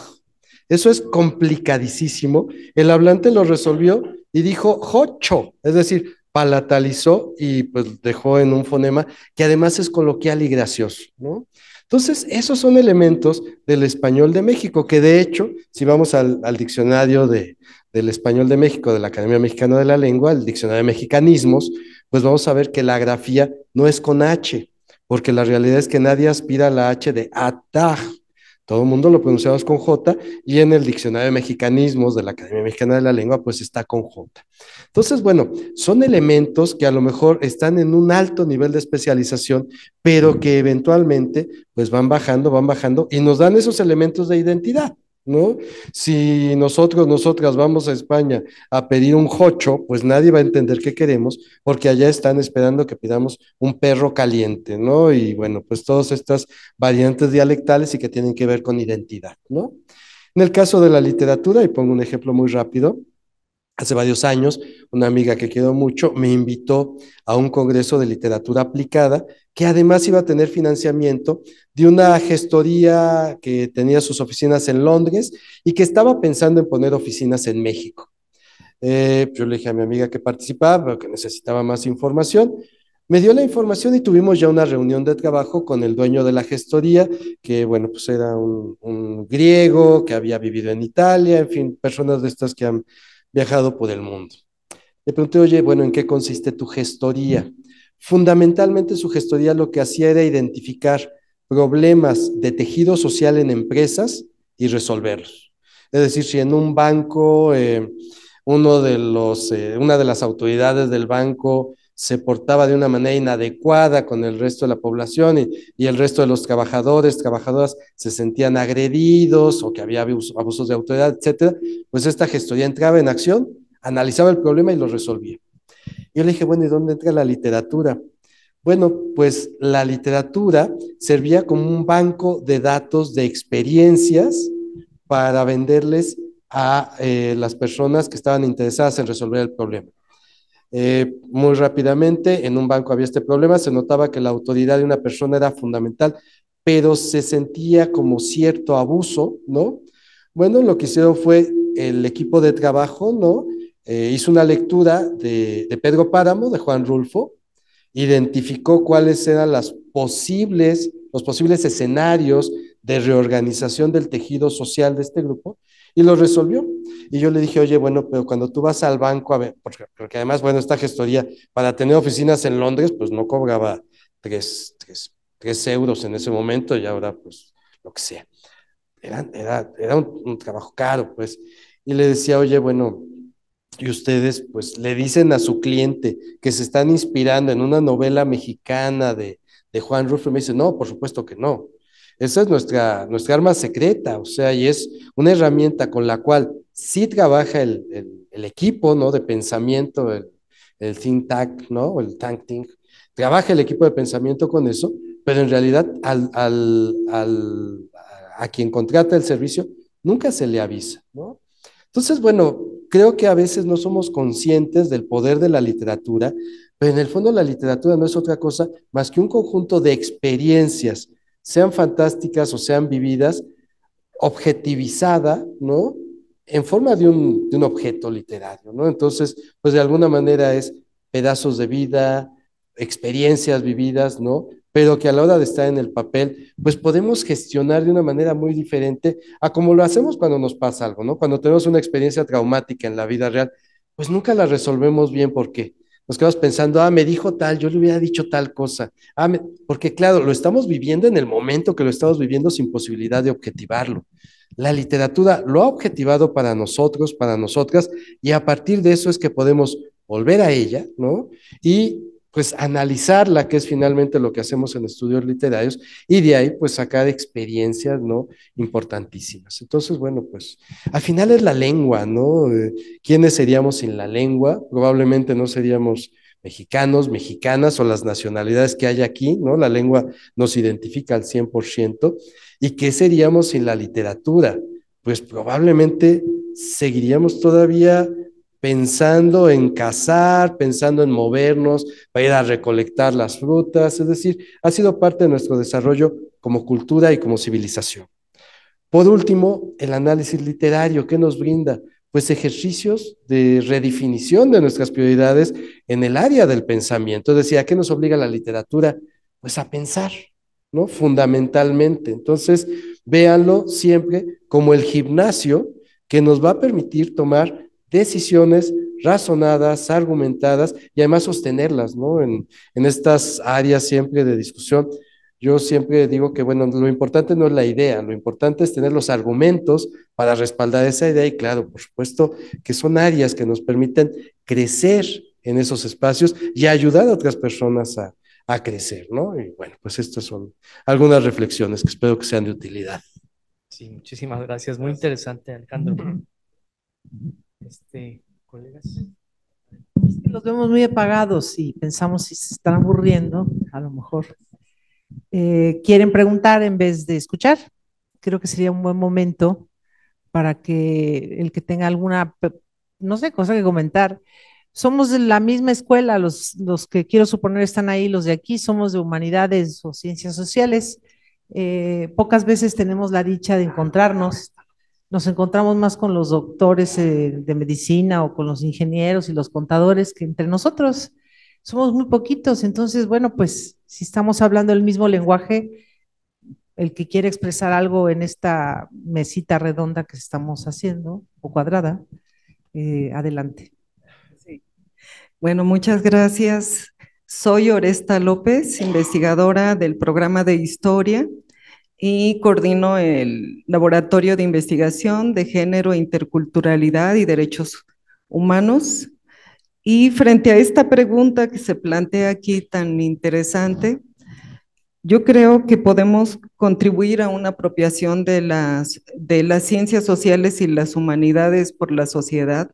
Eso es complicadísimo. El hablante lo resolvió y dijo jocho, es decir, palatalizó y pues dejó en un fonema que además es coloquial y gracioso, ¿no? Entonces, esos son elementos del español de México, que de hecho, si vamos al diccionario del español de México, de la Academia Mexicana de la Lengua, el diccionario de mexicanismos, pues vamos a ver que la grafía no es con H, porque la realidad es que nadie aspira a la H de ataj. Todo el mundo lo pronunciamos con J y en el diccionario de mexicanismos de la Academia Mexicana de la Lengua, pues está con J. Entonces, bueno, son elementos que a lo mejor están en un alto nivel de especialización, pero que eventualmente pues van bajando y nos dan esos elementos de identidad, ¿no? Si nosotras vamos a España a pedir un jocho, pues nadie va a entender qué queremos, porque allá están esperando que pidamos un perro caliente, ¿no? Y bueno, pues todas estas variantes dialectales y que tienen que ver con identidad, ¿no? En el caso de la literatura, y pongo un ejemplo muy rápido, hace varios años, una amiga que quiero mucho me invitó a un congreso de literatura aplicada que además iba a tener financiamiento de una gestoría que tenía sus oficinas en Londres y que estaba pensando en poner oficinas en México. Yo le dije a mi amiga que participaba, pero que necesitaba más información. Me dio la información y tuvimos ya una reunión de trabajo con el dueño de la gestoría, que bueno, pues era un griego que había vivido en Italia, en fin, personas de estas que han viajado por el mundo. Le pregunté, oye, bueno, ¿en qué consiste tu gestoría? Fundamentalmente su gestoría lo que hacía era identificar problemas de tejido social en empresas y resolverlos. Es decir, si en un banco una de las autoridades del banco se portaba de una manera inadecuada con el resto de la población y el resto de los trabajadoras se sentían agredidos o que había abusos de autoridad, etcétera, pues esta gestoría entraba en acción, analizaba el problema y lo resolvía. Yo le dije, bueno, ¿y dónde entra la literatura? Bueno, pues la literatura servía como un banco de datos de experiencias para venderles a las personas que estaban interesadas en resolver el problema. Muy rápidamente, en un banco había este problema, se notaba que la autoridad de una persona era fundamental, pero se sentía como cierto abuso, ¿no? Bueno, lo que hicieron fue el equipo de trabajo, ¿no? Hizo una lectura de Pedro Páramo, de Juan Rulfo, identificó cuáles eran los posibles escenarios de reorganización del tejido social de este grupo y lo resolvió. Y yo le dije, oye, bueno, pero cuando tú vas al banco, a ver, porque además, bueno, esta gestoría, para tener oficinas en Londres, pues no cobraba 3 euros en ese momento y ahora, pues, lo que sea. Era un trabajo caro, pues. Y le decía, oye, bueno, y ustedes, pues, le dicen a su cliente que se están inspirando en una novela mexicana de Juan Rulfo, y me dice, no, por supuesto que no. Esa es nuestra arma secreta, o sea, y es una herramienta con la cual sí trabaja el equipo, ¿no? De pensamiento, el think tank, ¿no? O el tank, trabaja el equipo de pensamiento con eso, pero en realidad a quien contrata el servicio nunca se le avisa, ¿no? Entonces, bueno, creo que a veces no somos conscientes del poder de la literatura, pero en el fondo la literatura no es otra cosa más que un conjunto de experiencias, sean fantásticas o sean vividas, objetivizada, ¿no? En forma de un objeto literario, ¿no? Entonces, pues de alguna manera es pedazos de vida, experiencias vividas, ¿no? Pero que a la hora de estar en el papel, pues podemos gestionar de una manera muy diferente a como lo hacemos cuando nos pasa algo, ¿no? Cuando tenemos una experiencia traumática en la vida real, pues nunca la resolvemos bien. ¿Por qué? Nos quedamos pensando, me dijo tal, yo le hubiera dicho tal cosa. Porque claro, lo estamos viviendo en el momento que lo estamos viviendo sin posibilidad de objetivarlo. La literatura lo ha objetivado para nosotros, para nosotras, y a partir de eso es que podemos volver a ella, ¿no? Y pues analizarla, que es finalmente lo que hacemos en estudios literarios, y de ahí pues sacar experiencias, ¿no? Importantísimas. Entonces, bueno, pues al final es la lengua, ¿no? ¿Quiénes seríamos sin la lengua? Probablemente no seríamos mexicanos, mexicanas o las nacionalidades que hay aquí, ¿no? La lengua nos identifica al 100%. ¿Y qué seríamos sin la literatura? Pues probablemente seguiríamos todavía pensando en cazar, pensando en movernos para ir a recolectar las frutas, es decir, ha sido parte de nuestro desarrollo como cultura y como civilización. Por último, el análisis literario, ¿qué nos brinda? Pues ejercicios de redefinición de nuestras prioridades en el área del pensamiento, es decir, ¿a qué nos obliga la literatura? Pues a pensar, ¿no? Fundamentalmente. Entonces, véanlo siempre como el gimnasio que nos va a permitir tomar decisiones razonadas, argumentadas y además sostenerlas, ¿no? En estas áreas siempre de discusión. Yo siempre digo que, bueno, lo importante no es la idea, lo importante es tener los argumentos para respaldar esa idea y claro, por supuesto que son áreas que nos permiten crecer en esos espacios y ayudar a otras personas a crecer, ¿no? Y bueno, pues estas son algunas reflexiones que espero que sean de utilidad. Sí, muchísimas gracias. Muy interesante, Alejandro. Colegas. Es que los vemos muy apagados y pensamos si se están aburriendo, a lo mejor quieren preguntar en vez de escuchar. Creo que sería un buen momento para que el que tenga alguna, no sé, cosa que comentar. Somos de la misma escuela, los que quiero suponer están ahí, los de aquí, somos de humanidades o ciencias sociales. Pocas veces tenemos la dicha de encontrarnos. Nos encontramos más con los doctores de medicina o con los ingenieros y los contadores que entre nosotros. Somos muy poquitos, entonces, bueno, pues si estamos hablando el mismo lenguaje, el que quiere expresar algo en esta mesita redonda que estamos haciendo, o cuadrada, adelante. Sí. Bueno, muchas gracias. Soy Oresta López, investigadora del programa de Historia y coordino el Laboratorio de Investigación de Género, Interculturalidad y Derechos Humanos. Y frente a esta pregunta que se plantea aquí tan interesante, yo creo que podemos contribuir a una apropiación de las ciencias sociales y las humanidades por la sociedad,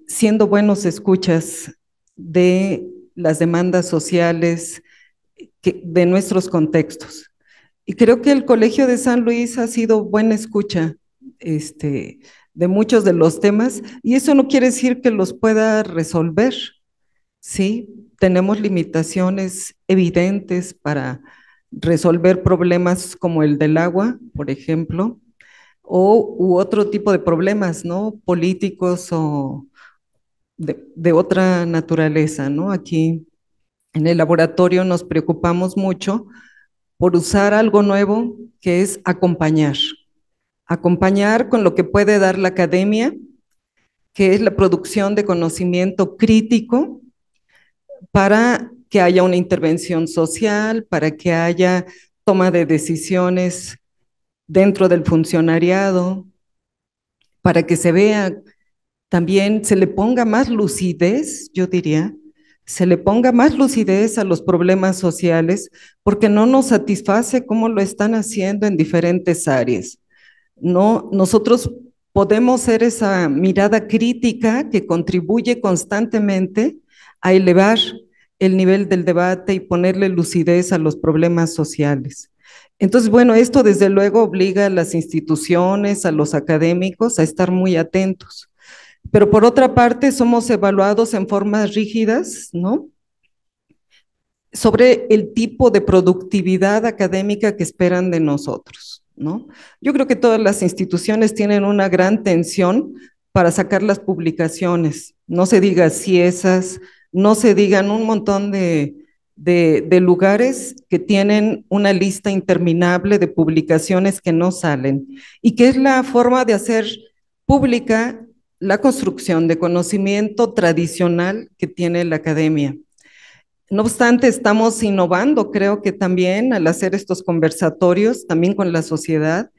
siendo buenos escuchas de las demandas sociales de nuestros contextos. Y creo que el Colegio de San Luis ha sido buena escucha de muchos de los temas, y eso no quiere decir que los pueda resolver, ¿sí? Tenemos limitaciones evidentes para resolver problemas como el del agua, por ejemplo, u otro tipo de problemas, ¿no? Políticos o de otra naturaleza, ¿no? Aquí en el laboratorio nos preocupamos mucho por usar algo nuevo que es acompañar. Acompañar con lo que puede dar la academia, que es la producción de conocimiento crítico para que haya una intervención social, para que haya toma de decisiones dentro del funcionariado, para que se vea también, se le ponga más lucidez, yo diría, se le ponga más lucidez a los problemas sociales, porque no nos satisface cómo lo están haciendo en diferentes áreas. No, nosotros podemos ser esa mirada crítica que contribuye constantemente a elevar el nivel del debate y ponerle lucidez a los problemas sociales. Entonces, bueno, esto desde luego obliga a las instituciones, a los académicos a estar muy atentos. Pero por otra parte, somos evaluados en formas rígidas, ¿no? Sobre el tipo de productividad académica que esperan de nosotros, ¿no? Yo creo que todas las instituciones tienen una gran tensión para sacar las publicaciones, no se diga CIESAS, no se digan un montón de lugares que tienen una lista interminable de publicaciones que no salen y que es la forma de hacer pública la construcción de conocimiento tradicional que tiene la academia. No obstante, estamos innovando, creo que también al hacer estos conversatorios, también con la sociedad,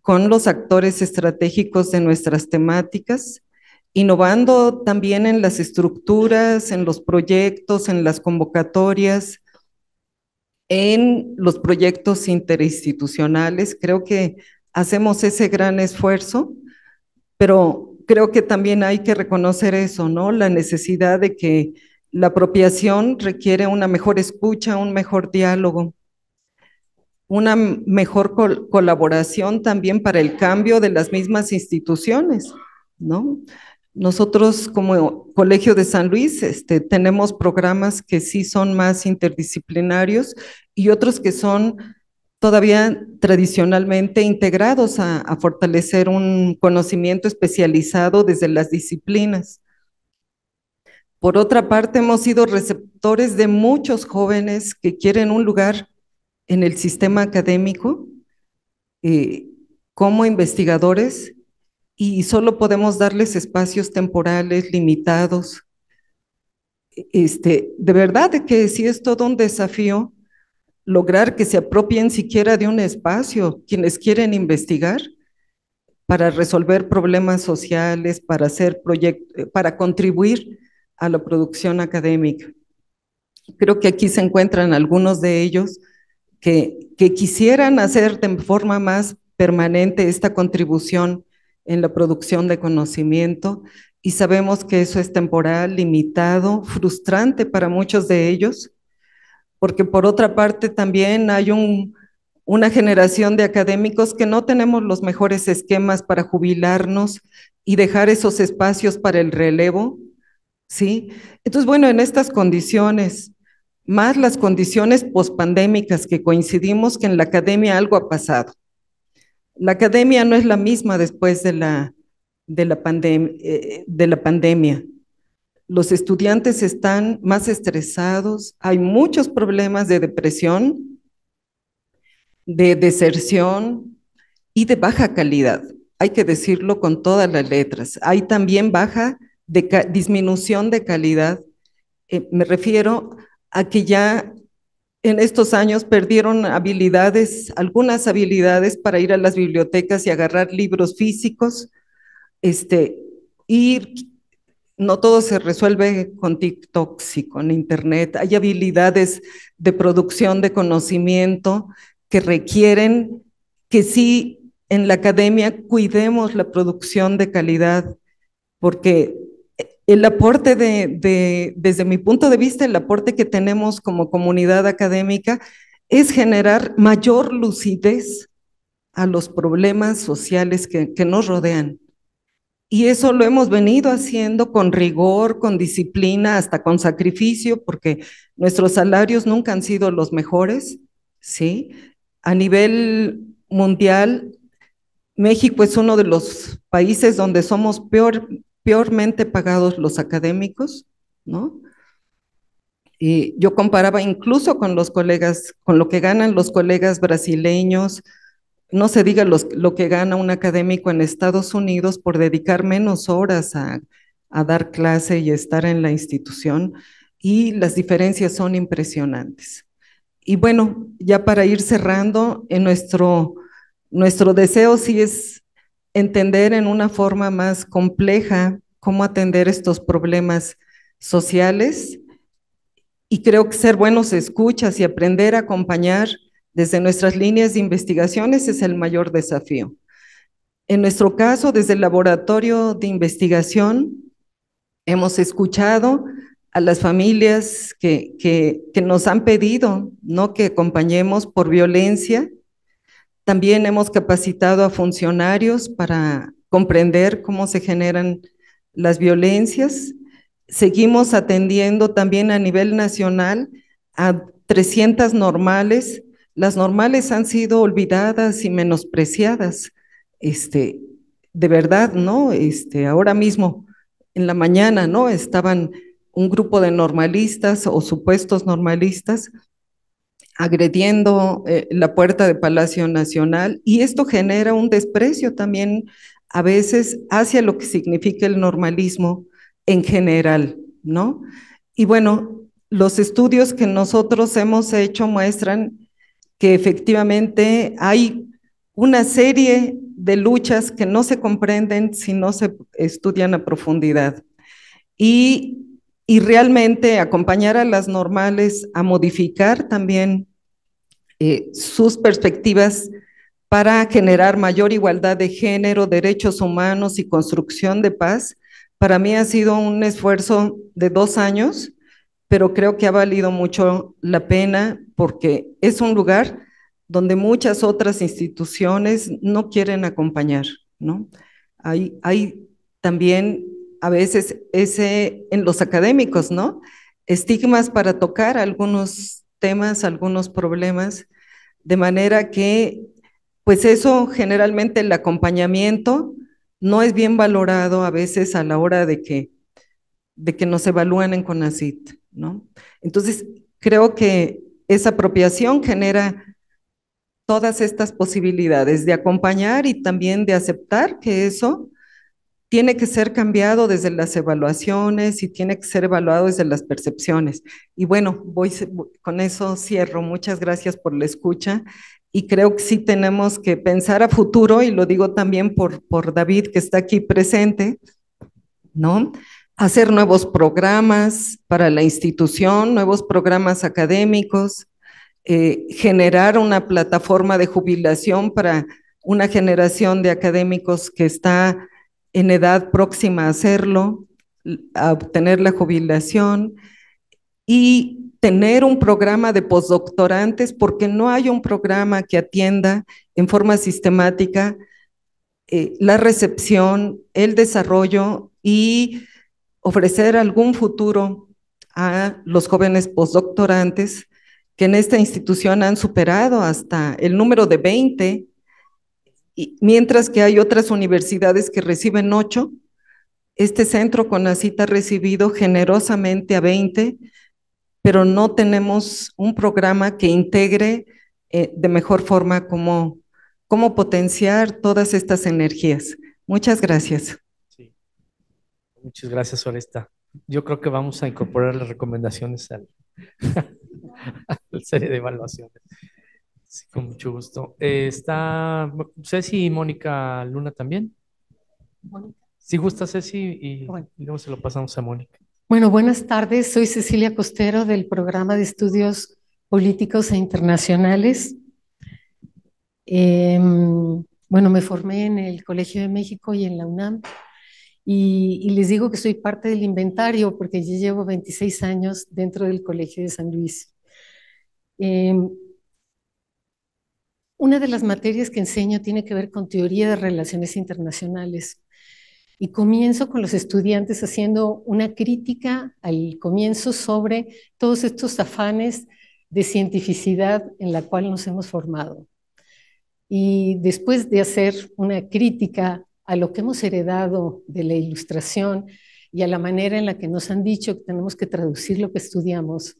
con los actores estratégicos de nuestras temáticas, innovando también en las estructuras, en los proyectos, en las convocatorias, en los proyectos interinstitucionales. Creo que hacemos ese gran esfuerzo, pero creo que también hay que reconocer eso, ¿no? La necesidad de que la apropiación requiere una mejor escucha, un mejor diálogo, una mejor colaboración también para el cambio de las mismas instituciones, ¿no? Nosotros como Colegio de San Luis tenemos programas que sí son más interdisciplinarios y otros que son todavía tradicionalmente integrados a fortalecer un conocimiento especializado desde las disciplinas. Por otra parte, hemos sido receptores de muchos jóvenes que quieren un lugar en el sistema académico como investigadores y solo podemos darles espacios temporales limitados. De verdad que sí es todo un desafío lograr que se apropien siquiera de un espacio quienes quieren investigar para resolver problemas sociales, para hacer proyectos, para contribuir a la producción académica. Creo que aquí se encuentran algunos de ellos que quisieran hacer de forma más permanente esta contribución en la producción de conocimiento, y sabemos que eso es temporal, limitado, frustrante para muchos de ellos, porque por otra parte también hay una generación de académicos que no tenemos los mejores esquemas para jubilarnos y dejar esos espacios para el relevo, ¿sí? Entonces, bueno, en estas condiciones, más las condiciones pospandémicas que coincidimos que en la academia algo ha pasado. La academia no es la misma después de la pandemia. Los estudiantes están más estresados, hay muchos problemas de depresión, de deserción y de baja calidad. Hay que decirlo con todas las letras. Hay también disminución de calidad. Me refiero a que ya en estos años perdieron habilidades, algunas habilidades para ir a las bibliotecas y agarrar libros físicos, y no todo se resuelve con TikTok y con Internet. Hay habilidades de producción de conocimiento que requieren que sí en la academia cuidemos la producción de calidad, porque el aporte desde mi punto de vista, el aporte que tenemos como comunidad académica es generar mayor lucidez a los problemas sociales que nos rodean. Y eso lo hemos venido haciendo con rigor, con disciplina, hasta con sacrificio, porque nuestros salarios nunca han sido los mejores, ¿sí? A nivel mundial, México es uno de los países donde somos peormente pagados los académicos, ¿no? Y yo comparaba incluso con los colegas, con lo que ganan los colegas brasileños, no se diga lo que gana un académico en Estados Unidos por dedicar menos horas a dar clase y estar en la institución, y las diferencias son impresionantes. Y bueno, ya para ir cerrando, en nuestro deseo sí es entender en una forma más compleja cómo atender estos problemas sociales, y creo que ser buenos escuchas y aprender a acompañar desde nuestras líneas de investigación, ese es el mayor desafío. En nuestro caso, desde el laboratorio de investigación, hemos escuchado a las familias que nos han pedido, ¿no?, que acompañemos por violencia. También hemos capacitado a funcionarios para comprender cómo se generan las violencias. Seguimos atendiendo también a nivel nacional a 300 normales. Las normales han sido olvidadas y menospreciadas, de verdad, ¿no? Ahora mismo, en la mañana, ¿no?, estaban un grupo de normalistas o supuestos normalistas agrediendo la puerta de Palacio Nacional, y esto genera un desprecio también a veces hacia lo que significa el normalismo en general, ¿no? Y bueno, los estudios que nosotros hemos hecho muestran que efectivamente hay una serie de luchas que no se comprenden si no se estudian a profundidad. Y realmente acompañar a las normales a modificar también sus perspectivas para generar mayor igualdad de género, derechos humanos y construcción de paz, para mí ha sido un esfuerzo de 2 años, pero creo que ha valido mucho la pena porque es un lugar donde muchas otras instituciones no quieren acompañar, ¿no? Hay también a veces en los académicos, ¿no?, estigmas para tocar algunos temas, algunos problemas, de manera que, pues eso generalmente el acompañamiento no es bien valorado a veces a la hora de que nos evalúan en CONACYT, ¿no? Entonces, creo que esa apropiación genera todas estas posibilidades de acompañar y también de aceptar que eso tiene que ser cambiado desde las evaluaciones y tiene que ser evaluado desde las percepciones. Y bueno, con eso cierro. Muchas gracias por la escucha. Y creo que sí tenemos que pensar a futuro, y lo digo también por David, que está aquí presente, ¿no? Hacer nuevos programas para la institución, nuevos programas académicos, generar una plataforma de jubilación para una generación de académicos que está en edad próxima a hacerlo, a obtener la jubilación, y tener un programa de postdoctorantes, porque no hay un programa que atienda en forma sistemática la recepción, el desarrollo y ofrecer algún futuro a los jóvenes postdoctorantes que en esta institución han superado hasta el número de 20, mientras que hay otras universidades que reciben 8. Este centro CONACYT ha recibido generosamente a 20, pero no tenemos un programa que integre de mejor forma cómo potenciar todas estas energías. Muchas gracias. Sí. Muchas gracias, Oresta. Yo creo que vamos a incorporar las recomendaciones a la serie de evaluaciones. Sí, con mucho gusto. Está Ceci y Mónica Luna también. Mónica. Si gusta, Ceci, y Bueno. luego se lo pasamos a Mónica. Bueno, buenas tardes. Soy Cecilia Costero del Programa de Estudios Políticos e Internacionales. Bueno, me formé en el Colegio de México y en la UNAM. Y les digo que soy parte del inventario porque yo llevo 26 años dentro del Colegio de San Luis. Una de las materias que enseño tiene que ver con teoría de relaciones internacionales. Y comienzo con los estudiantes haciendo una crítica al comienzo sobre todos estos afanes de cientificidad en la cual nos hemos formado. Y después de hacer una crítica a lo que hemos heredado de la Ilustración y a la manera en la que nos han dicho que tenemos que traducir lo que estudiamos,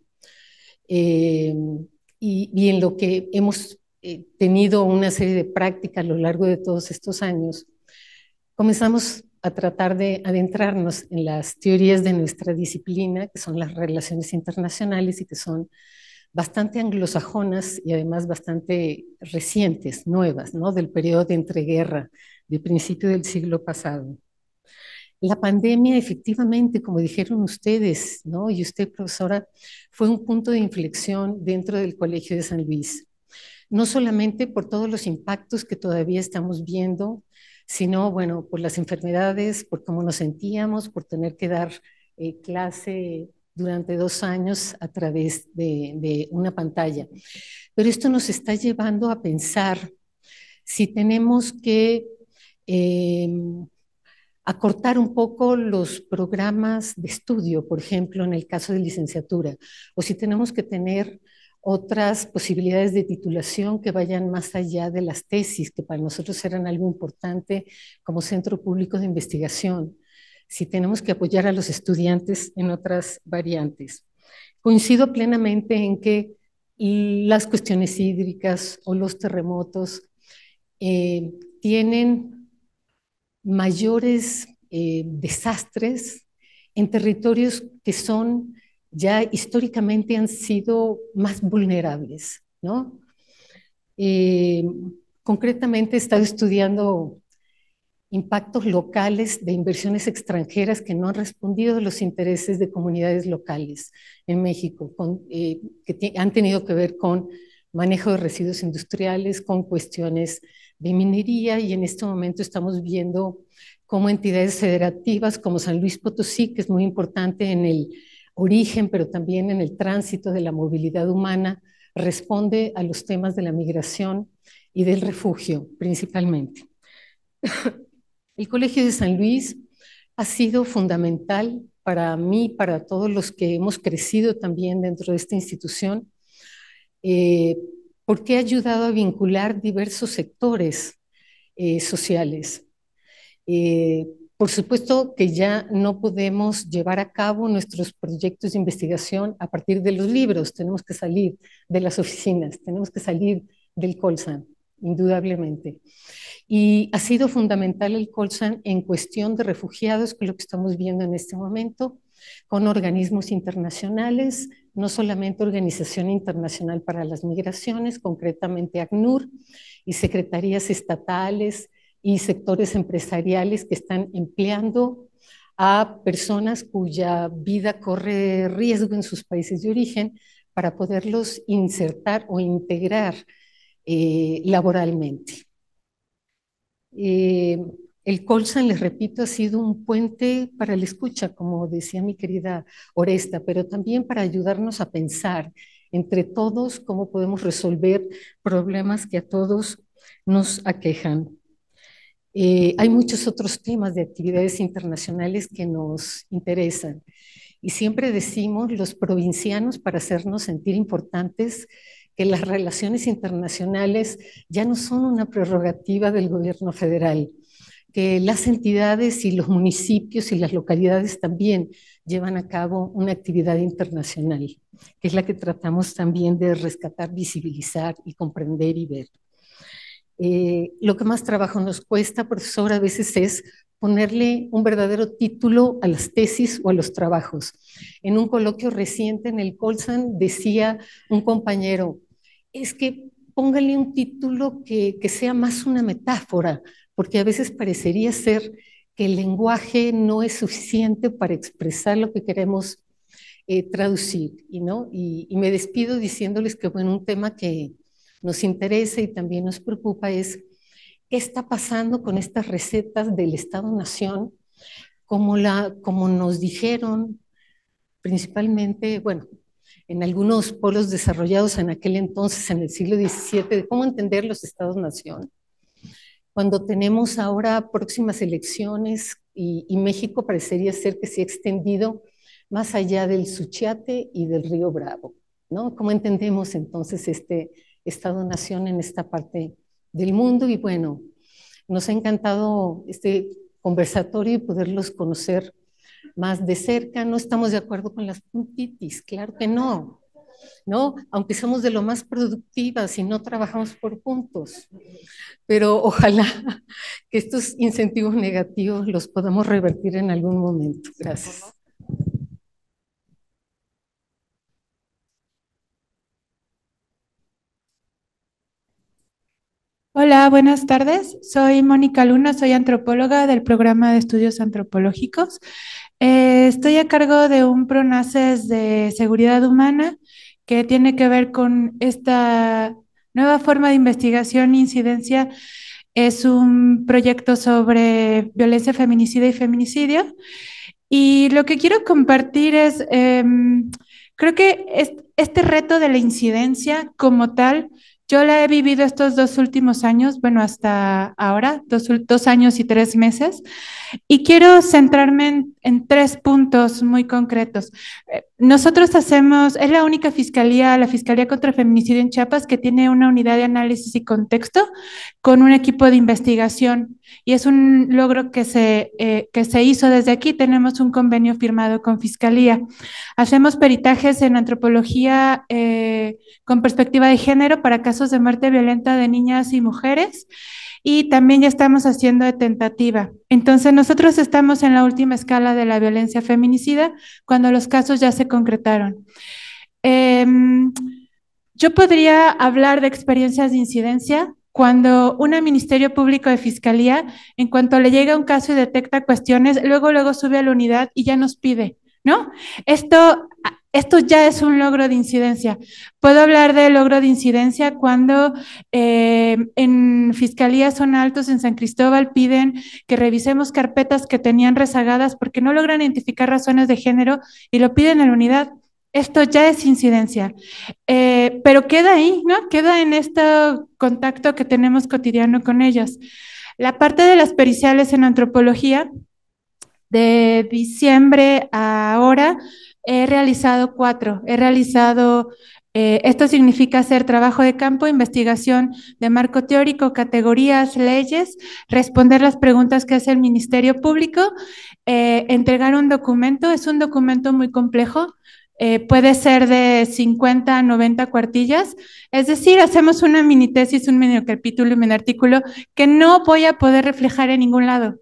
y en lo que hemos tenido una serie de prácticas a lo largo de todos estos años, comenzamos a tratar de adentrarnos en las teorías de nuestra disciplina, que son las relaciones internacionales y que son bastante anglosajonas y además bastante recientes, nuevas, ¿no? Del periodo de entreguerra, de principio del siglo pasado. La pandemia, efectivamente, como dijeron ustedes, ¿no? Y usted, profesora, fue un punto de inflexión dentro del Colegio de San Luis. No solamente por todos los impactos que todavía estamos viendo, sino, bueno, por las enfermedades, por cómo nos sentíamos, por tener que dar clase durante 2 años a través de una pantalla. Pero esto nos está llevando a pensar si tenemos que acortar un poco los programas de estudio, por ejemplo, en el caso de licenciatura, o si tenemos que tener otras posibilidades de titulación que vayan más allá de las tesis, que para nosotros eran algo importante como centro público de investigación, si tenemos que apoyar a los estudiantes en otras variantes. Coincido plenamente en que las cuestiones hídricas o los terremotos tienen mayores desastres en territorios que son ya históricamente han sido más vulnerables, ¿no? Concretamente he estado estudiando impactos locales de inversiones extranjeras que no han respondido a los intereses de comunidades locales en México, que han tenido que ver con manejo de residuos industriales, con cuestiones de minería, y en este momento estamos viendo cómo entidades federativas como San Luis Potosí, que es muy importante en el origen, pero también en el tránsito de la movilidad humana, responde a los temas de la migración y del refugio, principalmente. El Colegio de San Luis ha sido fundamental para mí, para todos los que hemos crecido también dentro de esta institución, porque ha ayudado a vincular diversos sectores sociales. Por supuesto que ya no podemos llevar a cabo nuestros proyectos de investigación a partir de los libros, tenemos que salir de las oficinas, tenemos que salir del Colsan, indudablemente. Y ha sido fundamental el Colsan en cuestión de refugiados, que es lo que estamos viendo en este momento, con organismos internacionales, no solamente Organización Internacional para las Migraciones, concretamente ACNUR, y secretarías estatales y sectores empresariales que están empleando a personas cuya vida corre riesgo en sus países de origen para poderlos insertar o integrar laboralmente. El Colsan, les repito, ha sido un puente para la escucha, como decía mi querida Oresta, pero también para ayudarnos a pensar entre todos cómo podemos resolver problemas que a todos nos aquejan. Hay muchos otros temas de actividades internacionales que nos interesan y siempre decimos los provincianos, para hacernos sentir importantes, que las relaciones internacionales ya no son una prerrogativa del gobierno federal, que las entidades y los municipios y las localidades también llevan a cabo una actividad internacional, que es la que tratamos también de rescatar, visibilizar y comprender y ver. Lo que más trabajo nos cuesta, profesor, a veces es ponerle un verdadero título a las tesis o a los trabajos. En un coloquio reciente en el Colsan decía un compañero, es que póngale un título que sea más una metáfora, porque a veces parecería ser que el lenguaje no es suficiente para expresar lo que queremos traducir. Y me despido diciéndoles que, bueno, un tema que nos interesa y también nos preocupa es qué está pasando con estas recetas del Estado-Nación, como nos dijeron principalmente, bueno, en algunos pueblos desarrollados en aquel entonces, en el siglo XVII, de cómo entender los Estados-Nación. Cuando tenemos ahora próximas elecciones y México parecería ser que se ha extendido más allá del Suchiate y del río Bravo, ¿no? ¿Cómo entendemos entonces este Estado-Nación en esta parte del mundo? Y bueno, nos ha encantado este conversatorio y poderlos conocer más de cerca. No estamos de acuerdo con las puntitis, claro que no, ¿no? Aunque somos de lo más productivas y no trabajamos por puntos. Pero ojalá que estos incentivos negativos los podamos revertir en algún momento. Gracias. Hola, buenas tardes. Soy Mónica Luna, soy antropóloga del programa de estudios antropológicos. Estoy a cargo de un PRONACES de seguridad humana que tiene que ver con esta nueva forma de investigación e incidencia. Es un proyecto sobre violencia feminicida y feminicidio. Y lo que quiero compartir es, creo que este reto de la incidencia como tal, yo la he vivido estos 2 últimos años, bueno, hasta ahora, 2 años y 3 meses, y quiero centrarme en 3 puntos muy concretos. Nosotros es la única fiscalía, la Fiscalía contra Feminicidio en Chiapas, que tiene una unidad de análisis y contexto con un equipo de investigación, y es un logro que se hizo desde aquí. Tenemos un convenio firmado con Fiscalía. Hacemos peritajes en antropología con perspectiva de género para casos de muerte violenta de niñas y mujeres, y también ya estamos haciendo de tentativa. Entonces nosotros estamos en la última escala de la violencia feminicida cuando los casos ya se concretaron. Yo podría hablar de experiencias de incidencia cuando un Ministerio Público de Fiscalía, en cuanto le llega un caso y detecta cuestiones, luego sube a la unidad y ya nos pide, ¿no? Esto ya es un logro de incidencia. Puedo hablar de logro de incidencia cuando en Fiscalía Zona Altos en San Cristóbal piden que revisemos carpetas que tenían rezagadas porque no logran identificar razones de género y lo piden en la unidad. Esto ya es incidencia, pero queda ahí, ¿no? Queda en este contacto que tenemos cotidiano con ellas. La parte de las periciales en antropología, de diciembre a ahora, he realizado 4. Esto significa hacer trabajo de campo, investigación de marco teórico, categorías, leyes, responder las preguntas que hace el Ministerio Público, entregar un documento. Es un documento muy complejo. puede ser de 50 a 90 cuartillas, es decir, hacemos una mini tesis, un mini capítulo, un mini artículo que no voy a poder reflejar en ningún lado,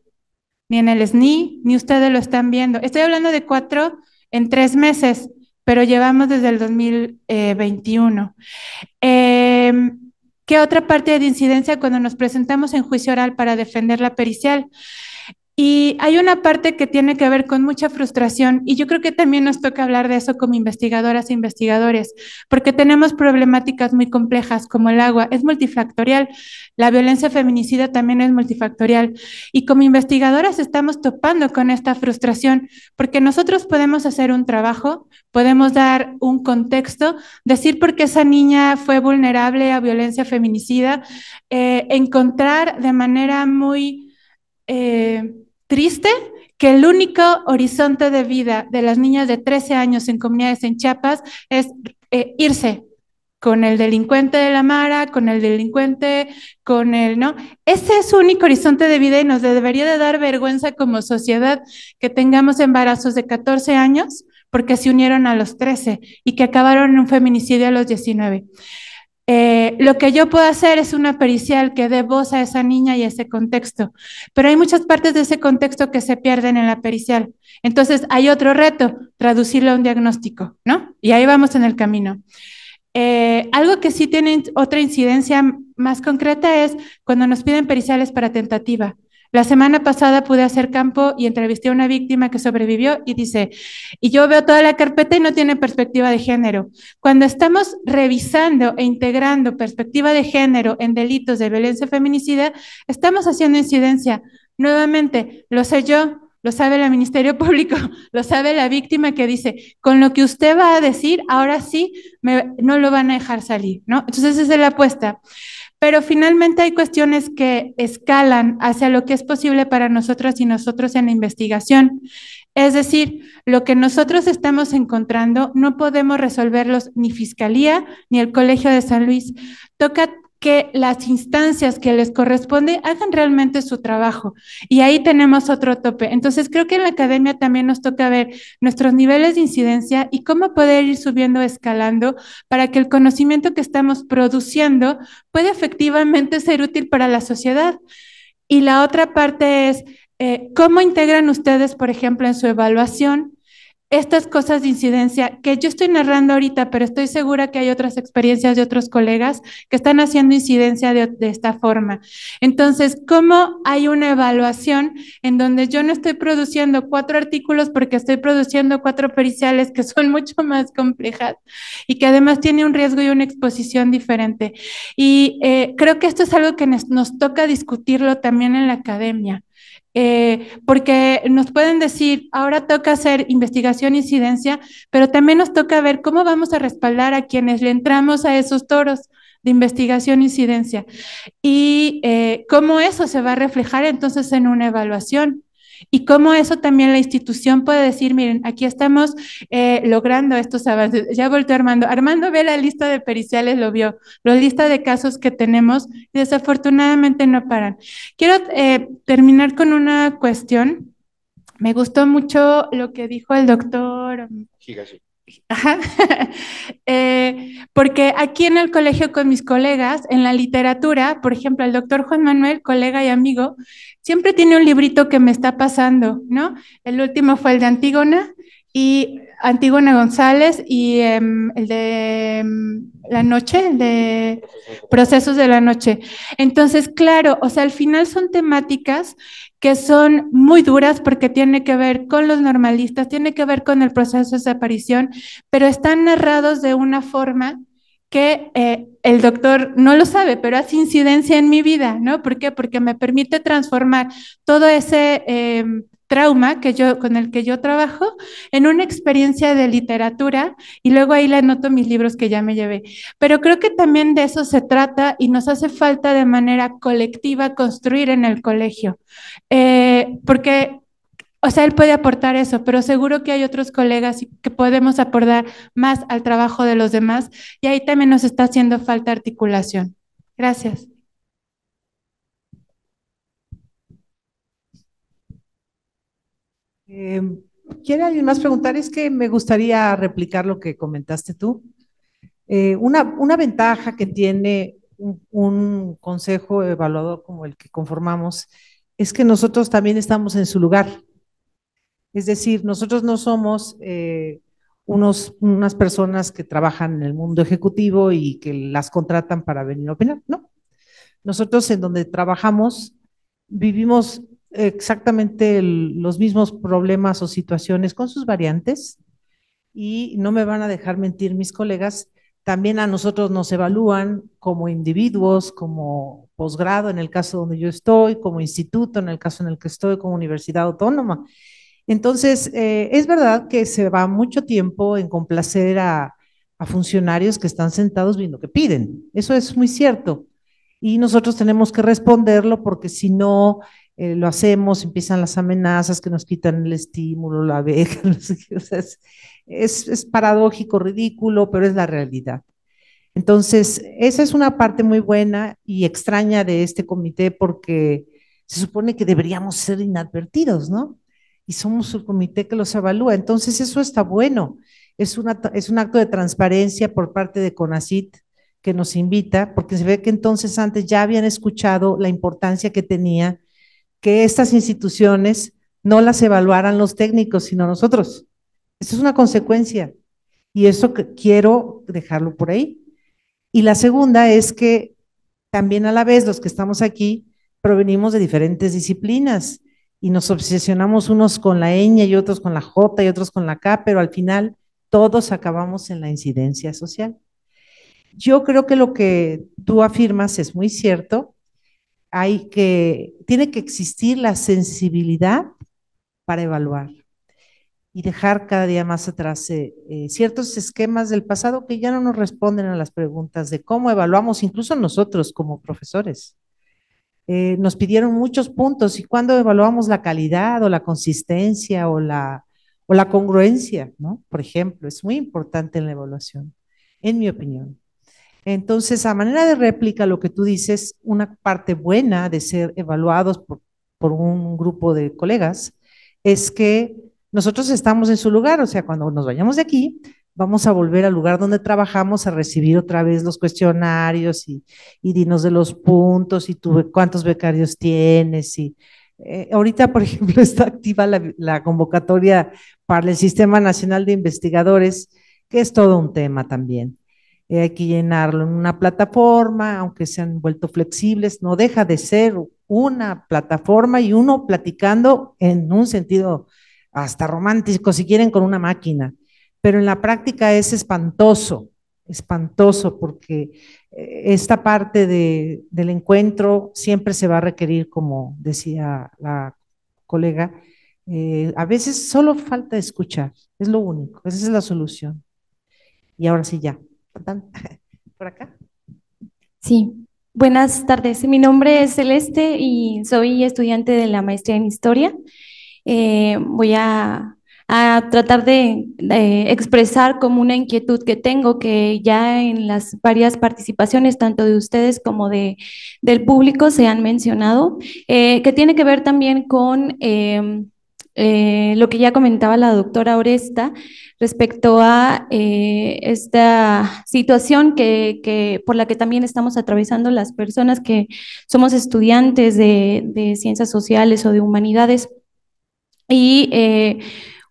ni en el SNI, ni ustedes lo están viendo. Estoy hablando de 4 en 3 meses, pero llevamos desde el 2021. ¿Qué otra parte de incidencia cuando nos presentamos en juicio oral para defender la pericial? Y hay una parte que tiene que ver con mucha frustración y yo creo que también nos toca hablar de eso como investigadoras e investigadores, porque tenemos problemáticas muy complejas como el agua, es multifactorial, la violencia feminicida también es multifactorial y como investigadoras estamos topando con esta frustración porque nosotros podemos hacer un trabajo, podemos dar un contexto, decir por qué esa niña fue vulnerable a violencia feminicida, encontrar de manera muy triste que el único horizonte de vida de las niñas de 13 años en comunidades en Chiapas es irse con el delincuente de la Mara, con el delincuente, con el, ¿no? Ese es su único horizonte de vida y nos debería de dar vergüenza como sociedad que tengamos embarazos de 14 años porque se unieron a los 13 y que acabaron en un feminicidio a los 19. Lo que yo puedo hacer es una pericial que dé voz a esa niña y a ese contexto, pero hay muchas partes de ese contexto que se pierden en la pericial. Entonces hay otro reto, traducirlo a un diagnóstico, ¿no? Y ahí vamos en el camino. Algo que sí tiene otra incidencia más concreta es cuando nos piden periciales para tentativa. La semana pasada pude hacer campo y entrevisté a una víctima que sobrevivió y dice, y yo veo toda la carpeta y no tiene perspectiva de género. Cuando estamos revisando e integrando perspectiva de género en delitos de violencia feminicida, estamos haciendo incidencia. Nuevamente, lo sé yo, lo sabe el Ministerio Público, lo sabe la víctima que dice, con lo que usted va a decir, ahora sí, no lo van a dejar salir, ¿no? Entonces esa es la apuesta. Pero finalmente hay cuestiones que escalan hacia lo que es posible para nosotros y nosotros en la investigación. Es decir, lo que nosotros estamos encontrando no podemos resolverlos ni Fiscalía ni el Colegio de San Luis. Toca que las instancias que les corresponde hagan realmente su trabajo. Y ahí tenemos otro tope. Entonces, creo que en la academia también nos toca ver nuestros niveles de incidencia y cómo poder ir subiendo, escalando, para que el conocimiento que estamos produciendo pueda efectivamente ser útil para la sociedad. Y la otra parte es, ¿cómo integran ustedes, por ejemplo, en su evaluación, estas cosas de incidencia que yo estoy narrando ahorita, pero estoy segura que hay otras experiencias de otros colegas que están haciendo incidencia de esta forma? Entonces, ¿cómo hay una evaluación en donde yo no estoy produciendo 4 artículos porque estoy produciendo 4 periciales que son mucho más complejas y que además tiene un riesgo y una exposición diferente? Y creo que esto es algo que nos toca discutirlo también en la academia. Porque nos pueden decir, ahora toca hacer investigación e incidencia, pero también nos toca ver cómo vamos a respaldar a quienes le entramos a esos toros de investigación e incidencia y cómo eso se va a reflejar entonces en una evaluación. Y cómo eso también la institución puede decir, miren, aquí estamos logrando estos avances. Ya volteó Armando. Armando ve la lista de periciales, lo vio, la lista de casos que tenemos y desafortunadamente no paran. Quiero terminar con una cuestión. Me gustó mucho lo que dijo el doctor. Ajá. Porque aquí en el colegio con mis colegas, en la literatura, por ejemplo, el doctor Juan Manuel, colega y amigo, siempre tiene un librito que me está pasando, ¿no? El último fue el de Antígona González y el de la noche, el de Procesos de la Noche. Entonces, claro, o sea, al final son temáticas que son muy duras porque tiene que ver con los normalistas, tiene que ver con el proceso de desaparición, pero están narrados de una forma que el doctor no lo sabe, pero hace incidencia en mi vida, ¿no? ¿Por qué? Porque me permite transformar todo ese trauma con el que yo trabajo en una experiencia de literatura y luego ahí le anoto mis libros que ya me llevé. Pero creo que también de eso se trata y nos hace falta de manera colectiva construir en el colegio. Porque, o sea, él puede aportar eso, pero seguro que hay otros colegas que podemos aportar más al trabajo de los demás y ahí también nos está haciendo falta articulación. Gracias. ¿Quiere alguien más preguntar? Es que me gustaría replicar lo que comentaste tú. Una ventaja que tiene un consejo evaluador como el que conformamos es que nosotros también estamos en su lugar. Es decir, nosotros no somos unas personas que trabajan en el mundo ejecutivo y que las contratan para venir a opinar. No. Nosotros en donde trabajamos vivimos exactamente los mismos problemas o situaciones con sus variantes y no me van a dejar mentir mis colegas, también a nosotros nos evalúan como individuos, como posgrado en el caso donde yo estoy, como instituto en el caso en el que estoy, como universidad autónoma. Entonces, es verdad que se va mucho tiempo en complacer a funcionarios que están sentados viendo que piden. Eso es muy cierto. Y nosotros tenemos que responderlo porque si no lo hacemos, empiezan las amenazas que nos quitan el estímulo, la beca, no sé qué, o sea, es paradójico, ridículo, pero es la realidad. Entonces, esa es una parte muy buena y extraña de este comité porque se supone que deberíamos ser inadvertidos, ¿no? Y somos el comité que los evalúa. Entonces, eso está bueno. Es un acto de transparencia por parte de CONACYT que nos invita, porque se ve que entonces antes ya habían escuchado la importancia que tenía que estas instituciones no las evaluaran los técnicos, sino nosotros. Eso es una consecuencia y eso que quiero dejarlo por ahí. Y la segunda es que también a la vez los que estamos aquí provenimos de diferentes disciplinas y nos obsesionamos unos con la ñ y otros con la J y otros con la K, pero al final todos acabamos en la incidencia social. Yo creo que lo que tú afirmas es muy cierto. Tiene que existir la sensibilidad para evaluar y dejar cada día más atrás ciertos esquemas del pasado que ya no nos responden a las preguntas de cómo evaluamos, incluso nosotros como profesores. Nos pidieron muchos puntos y cuando evaluamos la calidad o la consistencia o la congruencia, ¿no? Por ejemplo, es muy importante en la evaluación, en mi opinión. Entonces, a manera de réplica, lo que tú dices, una parte buena de ser evaluados por un grupo de colegas es que nosotros estamos en su lugar, o sea, cuando nos vayamos de aquí, vamos a volver al lugar donde trabajamos a recibir otra vez los cuestionarios y dinos de los puntos y tú cuántos becarios tienes. Y ahorita, por ejemplo, está activa la convocatoria para el Sistema Nacional de Investigadores, que es todo un tema también. Hay que llenarlo en una plataforma, aunque se han vuelto flexibles, no deja de ser una plataforma y uno platicando en un sentido hasta romántico, si quieren, con una máquina. Pero en la práctica es espantoso porque esta parte del encuentro siempre se va a requerir, como decía la colega, a veces solo falta escuchar, es lo único, esa es la solución. Y ahora sí ya. ¿Por acá? Sí, buenas tardes. Mi nombre es Celeste y soy estudiante de la maestría en Historia. Voy a tratar de expresar como una inquietud que tengo, que ya en las varias participaciones, tanto de ustedes como del público, se han mencionado, que tiene que ver también con lo que ya comentaba la doctora Oresta respecto a esta situación por la que también estamos atravesando las personas que somos estudiantes de ciencias sociales o de humanidades. Y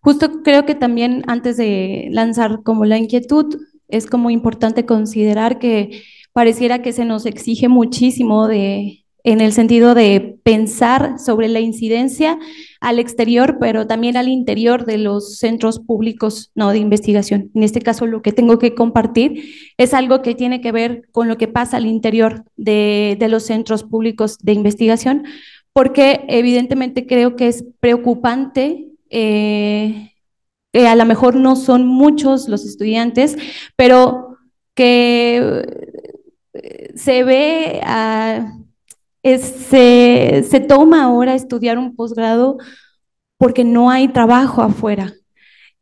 justo creo que también antes de lanzar como la inquietud, es como importante considerar que pareciera que se nos exige muchísimo en el sentido de pensar sobre la incidencia al exterior, pero también al interior de los centros públicos, ¿no?, de investigación. En este caso, lo que tengo que compartir es algo que tiene que ver con lo que pasa al interior de los centros públicos de investigación, porque evidentemente creo que es preocupante que a lo mejor no son muchos los estudiantes, pero que se ve se toma ahora estudiar un posgrado porque no hay trabajo afuera.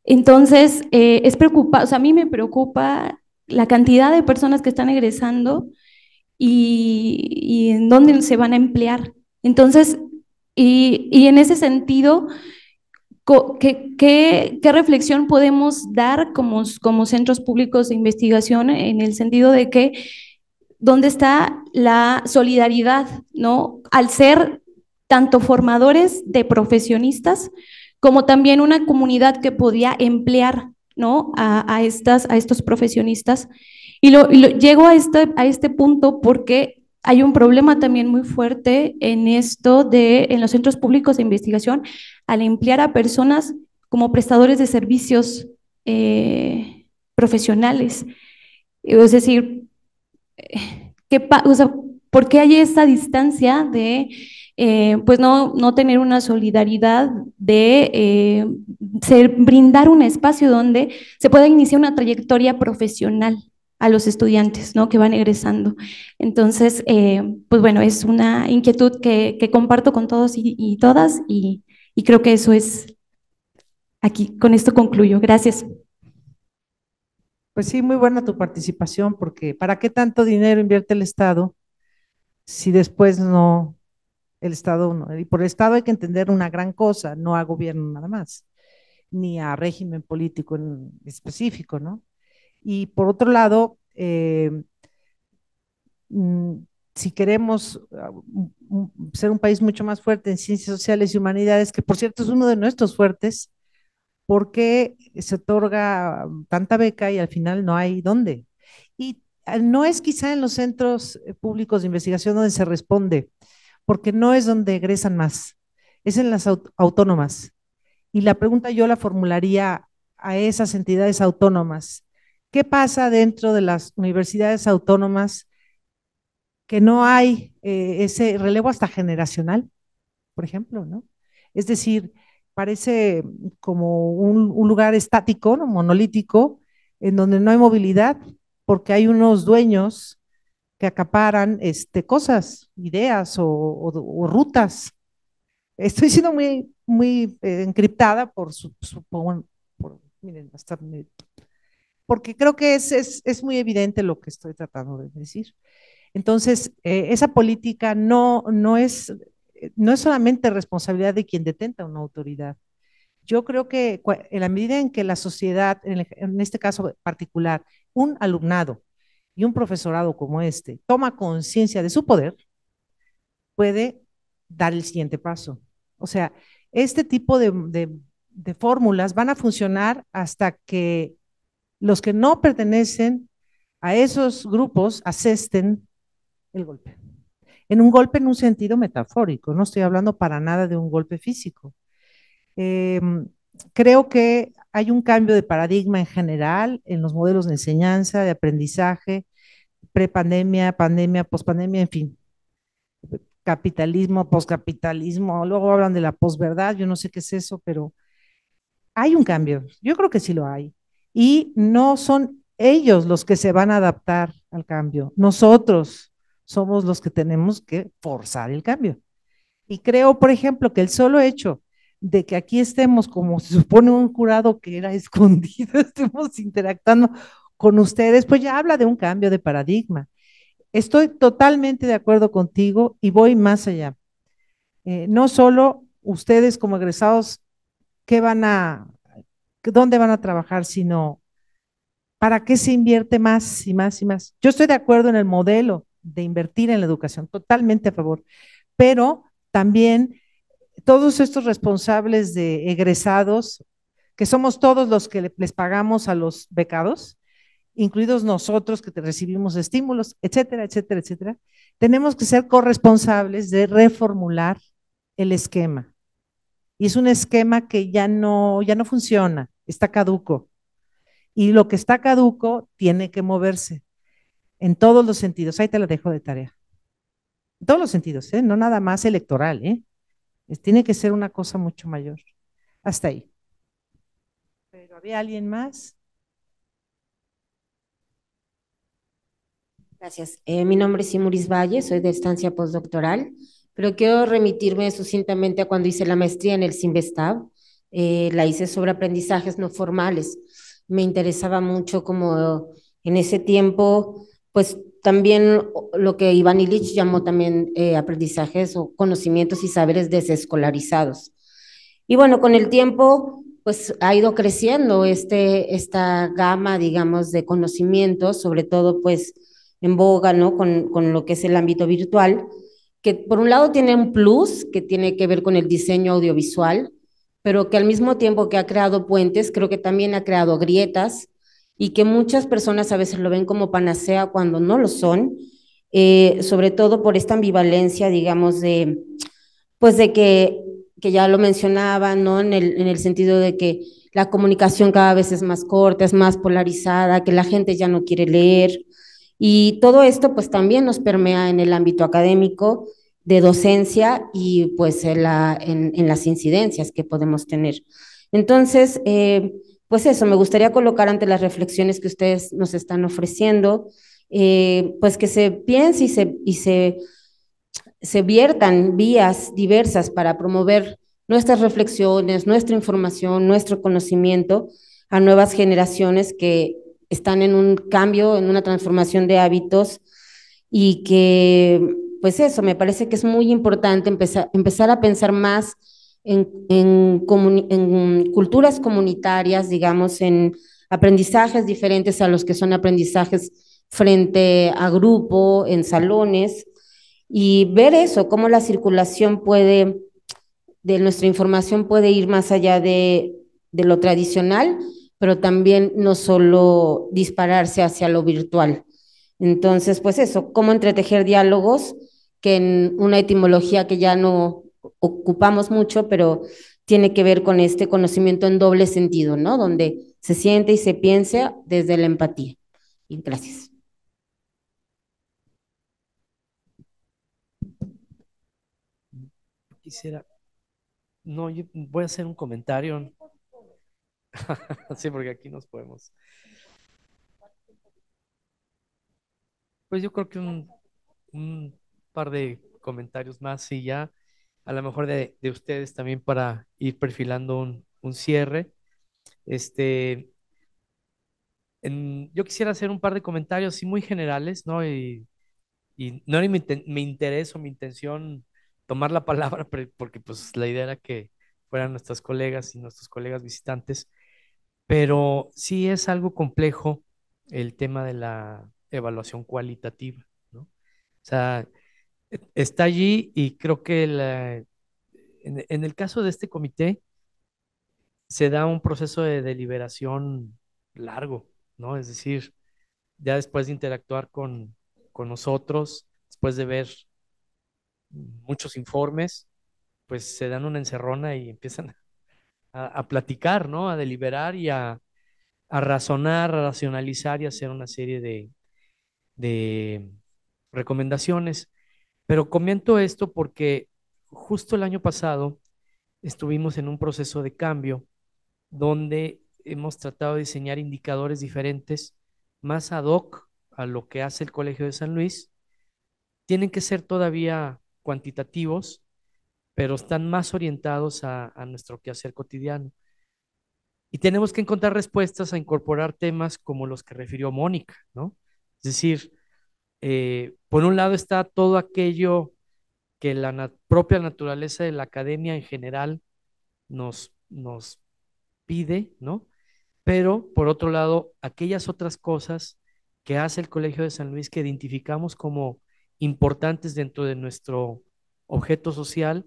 Entonces, es preocupante, o sea, a mí me preocupa la cantidad de personas que están egresando y en dónde se van a emplear. Entonces, y en ese sentido, ¿qué reflexión podemos dar como centros públicos de investigación en el sentido de que dónde está la solidaridad, ¿no? Al ser tanto formadores de profesionistas como también una comunidad que podía emplear, ¿no? a estos profesionistas. Llego a este punto porque hay un problema también muy fuerte en en los centros públicos de investigación al emplear a personas como prestadores de servicios profesionales. Es decir, o sea, ¿por qué hay esta distancia de pues no tener una solidaridad de brindar un espacio donde se pueda iniciar una trayectoria profesional a los estudiantes, ¿no? Que van egresando? Entonces, pues bueno, es una inquietud que comparto con todos y todas y creo que eso es aquí. Con esto concluyo. Gracias. Pues sí, muy buena tu participación, porque ¿para qué tanto dinero invierte el Estado si después no, el Estado no? Y por el Estado hay que entender una gran cosa, no a gobierno nada más, ni a régimen político en específico, ¿no? Y por otro lado, si queremos ser un país mucho más fuerte en ciencias sociales y humanidades, que por cierto es uno de nuestros fuertes, ¿por qué se otorga tanta beca y al final no hay dónde? Y no es quizá en los centros públicos de investigación donde se responde, porque no es donde egresan más, es en las autónomas. Y la pregunta yo la formularía a esas entidades autónomas. ¿Qué pasa dentro de las universidades autónomas que no hay ese relevo hasta generacional, por ejemplo, ¿no? Es decir, parece como un lugar estático, ¿no? Monolítico, en donde no hay movilidad, porque hay unos dueños que acaparan cosas, ideas o rutas. Estoy siendo muy encriptada miren, porque creo que es muy evidente lo que estoy tratando de decir. Entonces, esa política no es solamente responsabilidad de quien detenta una autoridad. Yo creo que en la medida en que la sociedad, en este caso particular, un alumnado y un profesorado como este, toma conciencia de su poder, puede dar el siguiente paso. O sea, este tipo de fórmulas van a funcionar hasta que los que no pertenecen a esos grupos asesten el golpe. En un golpe en un sentido metafórico, no estoy hablando para nada de un golpe físico. Creo que hay un cambio de paradigma en general en los modelos de enseñanza, de aprendizaje, prepandemia, pandemia, pospandemia, en fin, capitalismo, poscapitalismo, luego hablan de la posverdad, yo no sé qué es eso, pero hay un cambio, yo creo que sí lo hay, y no son ellos los que se van a adaptar al cambio, nosotros somos los que tenemos que forzar el cambio. Y creo, por ejemplo, que el solo hecho de que aquí estemos como se supone un jurado que era escondido, estemos interactuando con ustedes, pues ya habla de un cambio de paradigma. Estoy totalmente de acuerdo contigo y voy más allá. No solo ustedes como egresados, dónde van a trabajar, sino para qué se invierte más y más y más. Yo estoy de acuerdo en el modelo de invertir en la educación, totalmente a favor, pero también todos estos responsables de egresados, que somos todos los que les pagamos a los becados, incluidos nosotros que recibimos estímulos, etcétera, etcétera, etcétera, tenemos que ser corresponsables de reformular el esquema. Y es un esquema que ya no funciona, está caduco. Y lo que está caduco tiene que moverse en todos los sentidos. Ahí te la dejo de tarea. En todos los sentidos, no nada más electoral, tiene que ser una cosa mucho mayor. Hasta ahí. ¿Pero había alguien más? Gracias. Mi nombre es Simuris Valle, soy de estancia postdoctoral, pero quiero remitirme sucintamente a cuando hice la maestría en el CIMBESTAB. La hice sobre aprendizajes no formales. Me interesaba mucho como en ese tiempo, pues también lo que Iván Illich llamó también aprendizajes o conocimientos y saberes desescolarizados. Y bueno, con el tiempo, pues ha ido creciendo esta gama, digamos, de conocimientos, sobre todo pues en boga, ¿no? Con lo que es el ámbito virtual, que por un lado tiene un plus que tiene que ver con el diseño audiovisual, pero que al mismo tiempo que ha creado puentes, creo que también ha creado grietas y que muchas personas a veces lo ven como panacea cuando no lo son, sobre todo por esta ambivalencia, digamos, pues de que ya lo mencionaba, ¿no? En el sentido de que la comunicación cada vez es más corta, es más polarizada, que la gente ya no quiere leer. Y todo esto pues también nos permea en el ámbito académico de docencia y pues en las incidencias que podemos tener. Entonces, pues eso, me gustaría colocar ante las reflexiones que ustedes nos están ofreciendo, pues que se piense se viertan vías diversas para promover nuestras reflexiones, nuestra información, nuestro conocimiento a nuevas generaciones que están en un cambio, en una transformación de hábitos y que, pues eso, me parece que es muy importante empezar a pensar más en culturas comunitarias, digamos, en aprendizajes diferentes a los que son aprendizajes frente a grupo, en salones, y ver eso, cómo la circulación de nuestra información puede ir más allá de lo tradicional, pero también no solo dispararse hacia lo virtual. Entonces, pues eso, cómo entretejer diálogos que en una etimología que ya no ocupamos mucho, pero tiene que ver con este conocimiento en doble sentido, ¿no? Donde se siente y se piensa desde la empatía. Y gracias. Quisiera, no, yo voy a hacer un comentario. Sí, porque aquí nos podemos. Pues yo creo que un par de comentarios más y ya, a lo mejor de ustedes también para ir perfilando un cierre. Este, yo quisiera hacer un par de comentarios así muy generales, ¿no? Y no era mi interés o mi intención tomar la palabra, porque pues la idea era que fueran nuestras colegas y nuestros colegas visitantes, pero sí es algo complejo el tema de la evaluación cualitativa, ¿no? O sea, está allí y creo que en el caso de este comité se da un proceso de deliberación largo, ¿no? Es decir, ya después de interactuar con nosotros, después de ver muchos informes, pues se dan una encerrona y empiezan a platicar, ¿no? A deliberar y a razonar, a racionalizar y hacer una serie de recomendaciones. Pero comento esto porque justo el año pasado estuvimos en un proceso de cambio donde hemos tratado de diseñar indicadores diferentes, más ad hoc a lo que hace el Colegio de San Luis. Tienen que ser todavía cuantitativos, pero están más orientados a nuestro quehacer cotidiano. Y tenemos que encontrar respuestas a incorporar temas como los que refirió Mónica, ¿no? Es decir, por un lado está todo aquello que la propia naturaleza de la academia en general nos pide, ¿no? Pero por otro lado, aquellas otras cosas que hace el Colegio de San Luis que identificamos como importantes dentro de nuestro objeto social,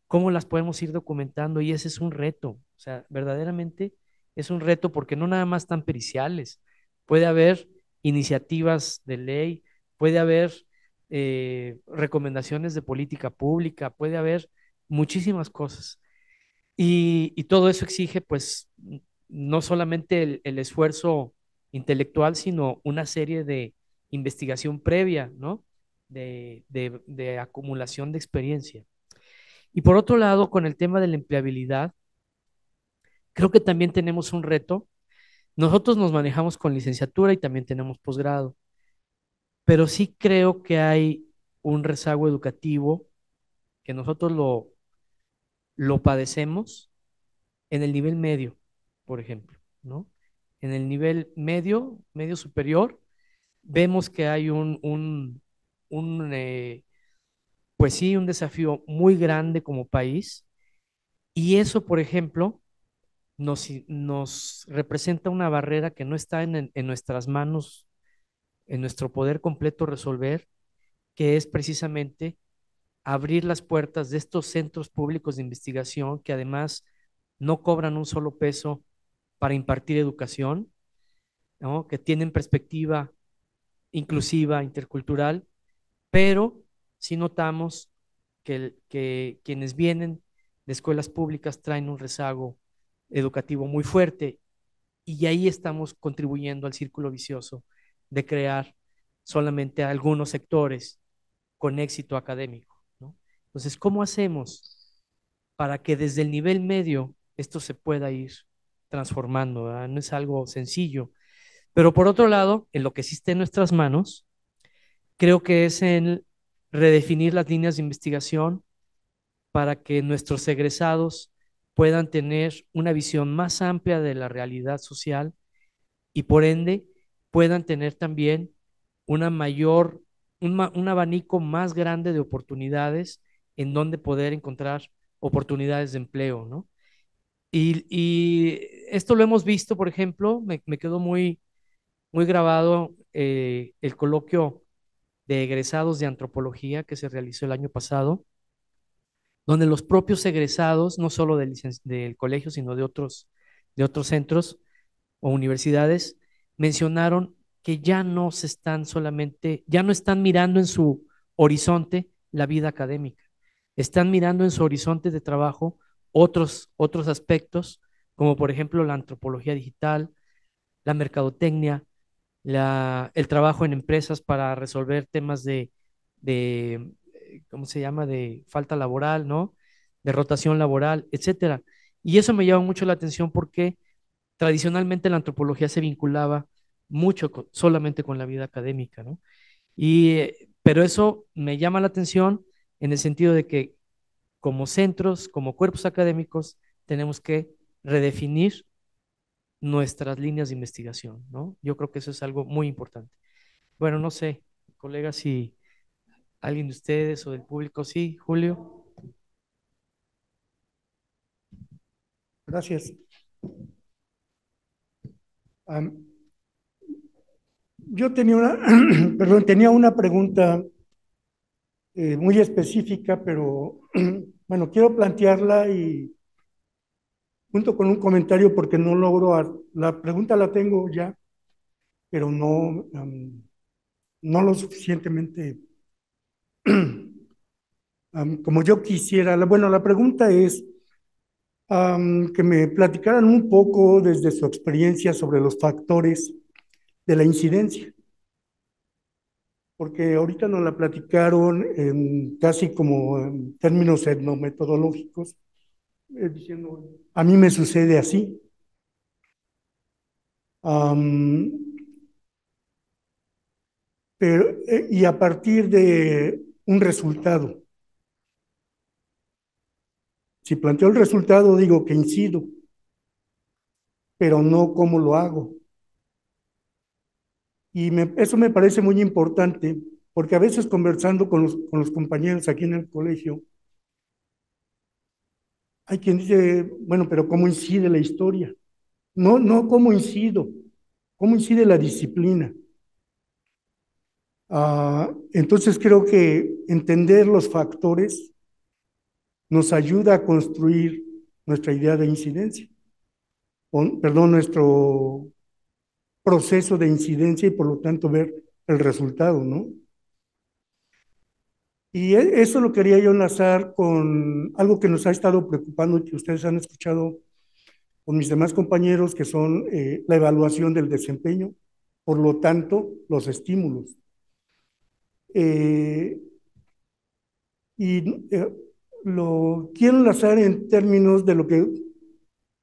¿cómo las podemos ir documentando? Y ese es un reto, o sea, verdaderamente es un reto porque no nada más tan periciales, puede haber iniciativas de ley, puede haber recomendaciones de política pública, puede haber muchísimas cosas. Y todo eso exige, pues, no solamente el esfuerzo intelectual, sino una serie de investigación previa, ¿no? De acumulación de experiencia. Y por otro lado, con el tema de la empleabilidad, creo que también tenemos un reto. Nosotros nos manejamos con licenciatura y también tenemos posgrado, pero sí creo que hay un rezago educativo que nosotros lo padecemos en el nivel medio, por ejemplo, ¿no? En el nivel medio, medio superior, vemos que hay pues sí, un desafío muy grande como país Y eso, por ejemplo, nos representa una barrera que no está en nuestras manos, en nuestro poder completo resolver, que es precisamente abrir las puertas de estos centros públicos de investigación que además no cobran un solo peso para impartir educación, ¿no? Que tienen perspectiva inclusiva, intercultural, pero sí notamos que quienes vienen de escuelas públicas traen un rezago educativo muy fuerte y ahí estamos contribuyendo al círculo vicioso de crear solamente algunos sectores con éxito académico, ¿no? Entonces, ¿cómo hacemos para que desde el nivel medio esto se pueda ir transformando? ¿Verdad? No es algo sencillo. Pero por otro lado, en lo que existe en nuestras manos, creo que es en redefinir las líneas de investigación para que nuestros egresados puedan tener una visión más amplia de la realidad social y por ende puedan tener también una mayor, un abanico más grande de oportunidades en donde poder encontrar oportunidades de empleo, ¿no? Y esto lo hemos visto, por ejemplo, me quedó muy grabado el coloquio de egresados de antropología que se realizó el año pasado, donde los propios egresados, no solo del colegio, sino de otros centros o universidades, mencionaron que ya no se están solamente, ya no están mirando en su horizonte la vida académica, están mirando en su horizonte de trabajo otros aspectos, como por ejemplo la antropología digital, la mercadotecnia, el trabajo en empresas para resolver temas ¿cómo se llama?, de falta laboral, ¿no? De rotación laboral, etcétera. Y eso me llama mucho la atención porque tradicionalmente la antropología se vinculaba mucho solamente con la vida académica, ¿no? Pero eso me llama la atención en el sentido de que como centros, como cuerpos académicos, tenemos que redefinir nuestras líneas de investigación, ¿no? Yo creo que eso es algo muy importante. Bueno, no sé, colegas, si alguien de ustedes o del público, sí, Julio. Gracias. Yo tenía una, perdón, tenía una pregunta muy específica, pero bueno, quiero plantearla y junto con un comentario porque no logro, la pregunta la tengo ya, pero no lo suficientemente como yo quisiera. Bueno, la pregunta es que me platicaran un poco desde su experiencia sobre los factores de la incidencia, porque ahorita nos la platicaron casi como en términos etnometodológicos, diciendo, a mí me sucede así. Am, y a partir de un resultado. Si planteo el resultado, digo que incido, pero no cómo lo hago. Y eso me parece muy importante, porque a veces conversando con los compañeros aquí en el colegio, hay quien dice, bueno, pero ¿cómo incide la historia? No cómo incido, cómo incide la disciplina. Entonces creo que entender los factores nos ayuda a construir nuestra idea de incidencia, perdón, nuestro proceso de incidencia y por lo tanto ver el resultado, ¿no? Y eso lo quería yo enlazar con algo que nos ha estado preocupando y que ustedes han escuchado con mis demás compañeros, que son la evaluación del desempeño, por lo tanto, los estímulos. Eh, y lo quiero enlazar en términos de lo que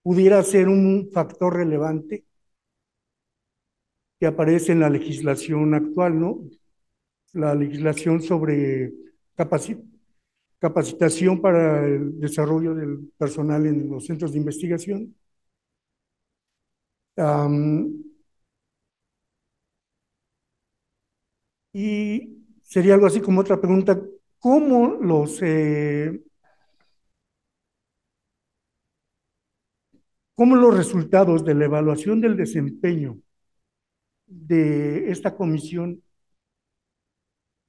pudiera ser un factor relevante que aparece en la legislación actual, ¿no? La legislación sobre capacitación para el desarrollo del personal en los centros de investigación. Y sería algo así como otra pregunta, ¿cómo cómo los resultados de la evaluación del desempeño de esta comisión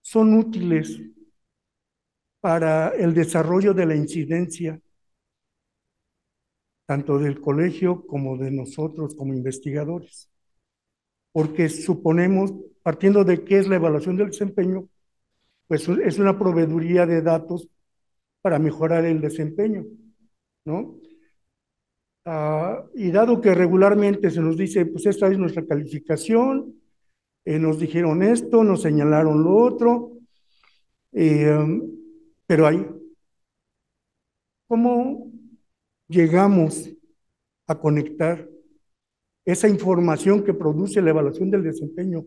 son útiles para el desarrollo de la incidencia, tanto del colegio como de nosotros como investigadores. Porque suponemos, partiendo de qué es la evaluación del desempeño, pues es una proveeduría de datos para mejorar el desempeño, ¿no? Y dado que regularmente se nos dice, pues esta es nuestra calificación, nos dijeron esto, nos señalaron lo otro, pero ahí, ¿cómo llegamos a conectar esa información que produce la evaluación del desempeño?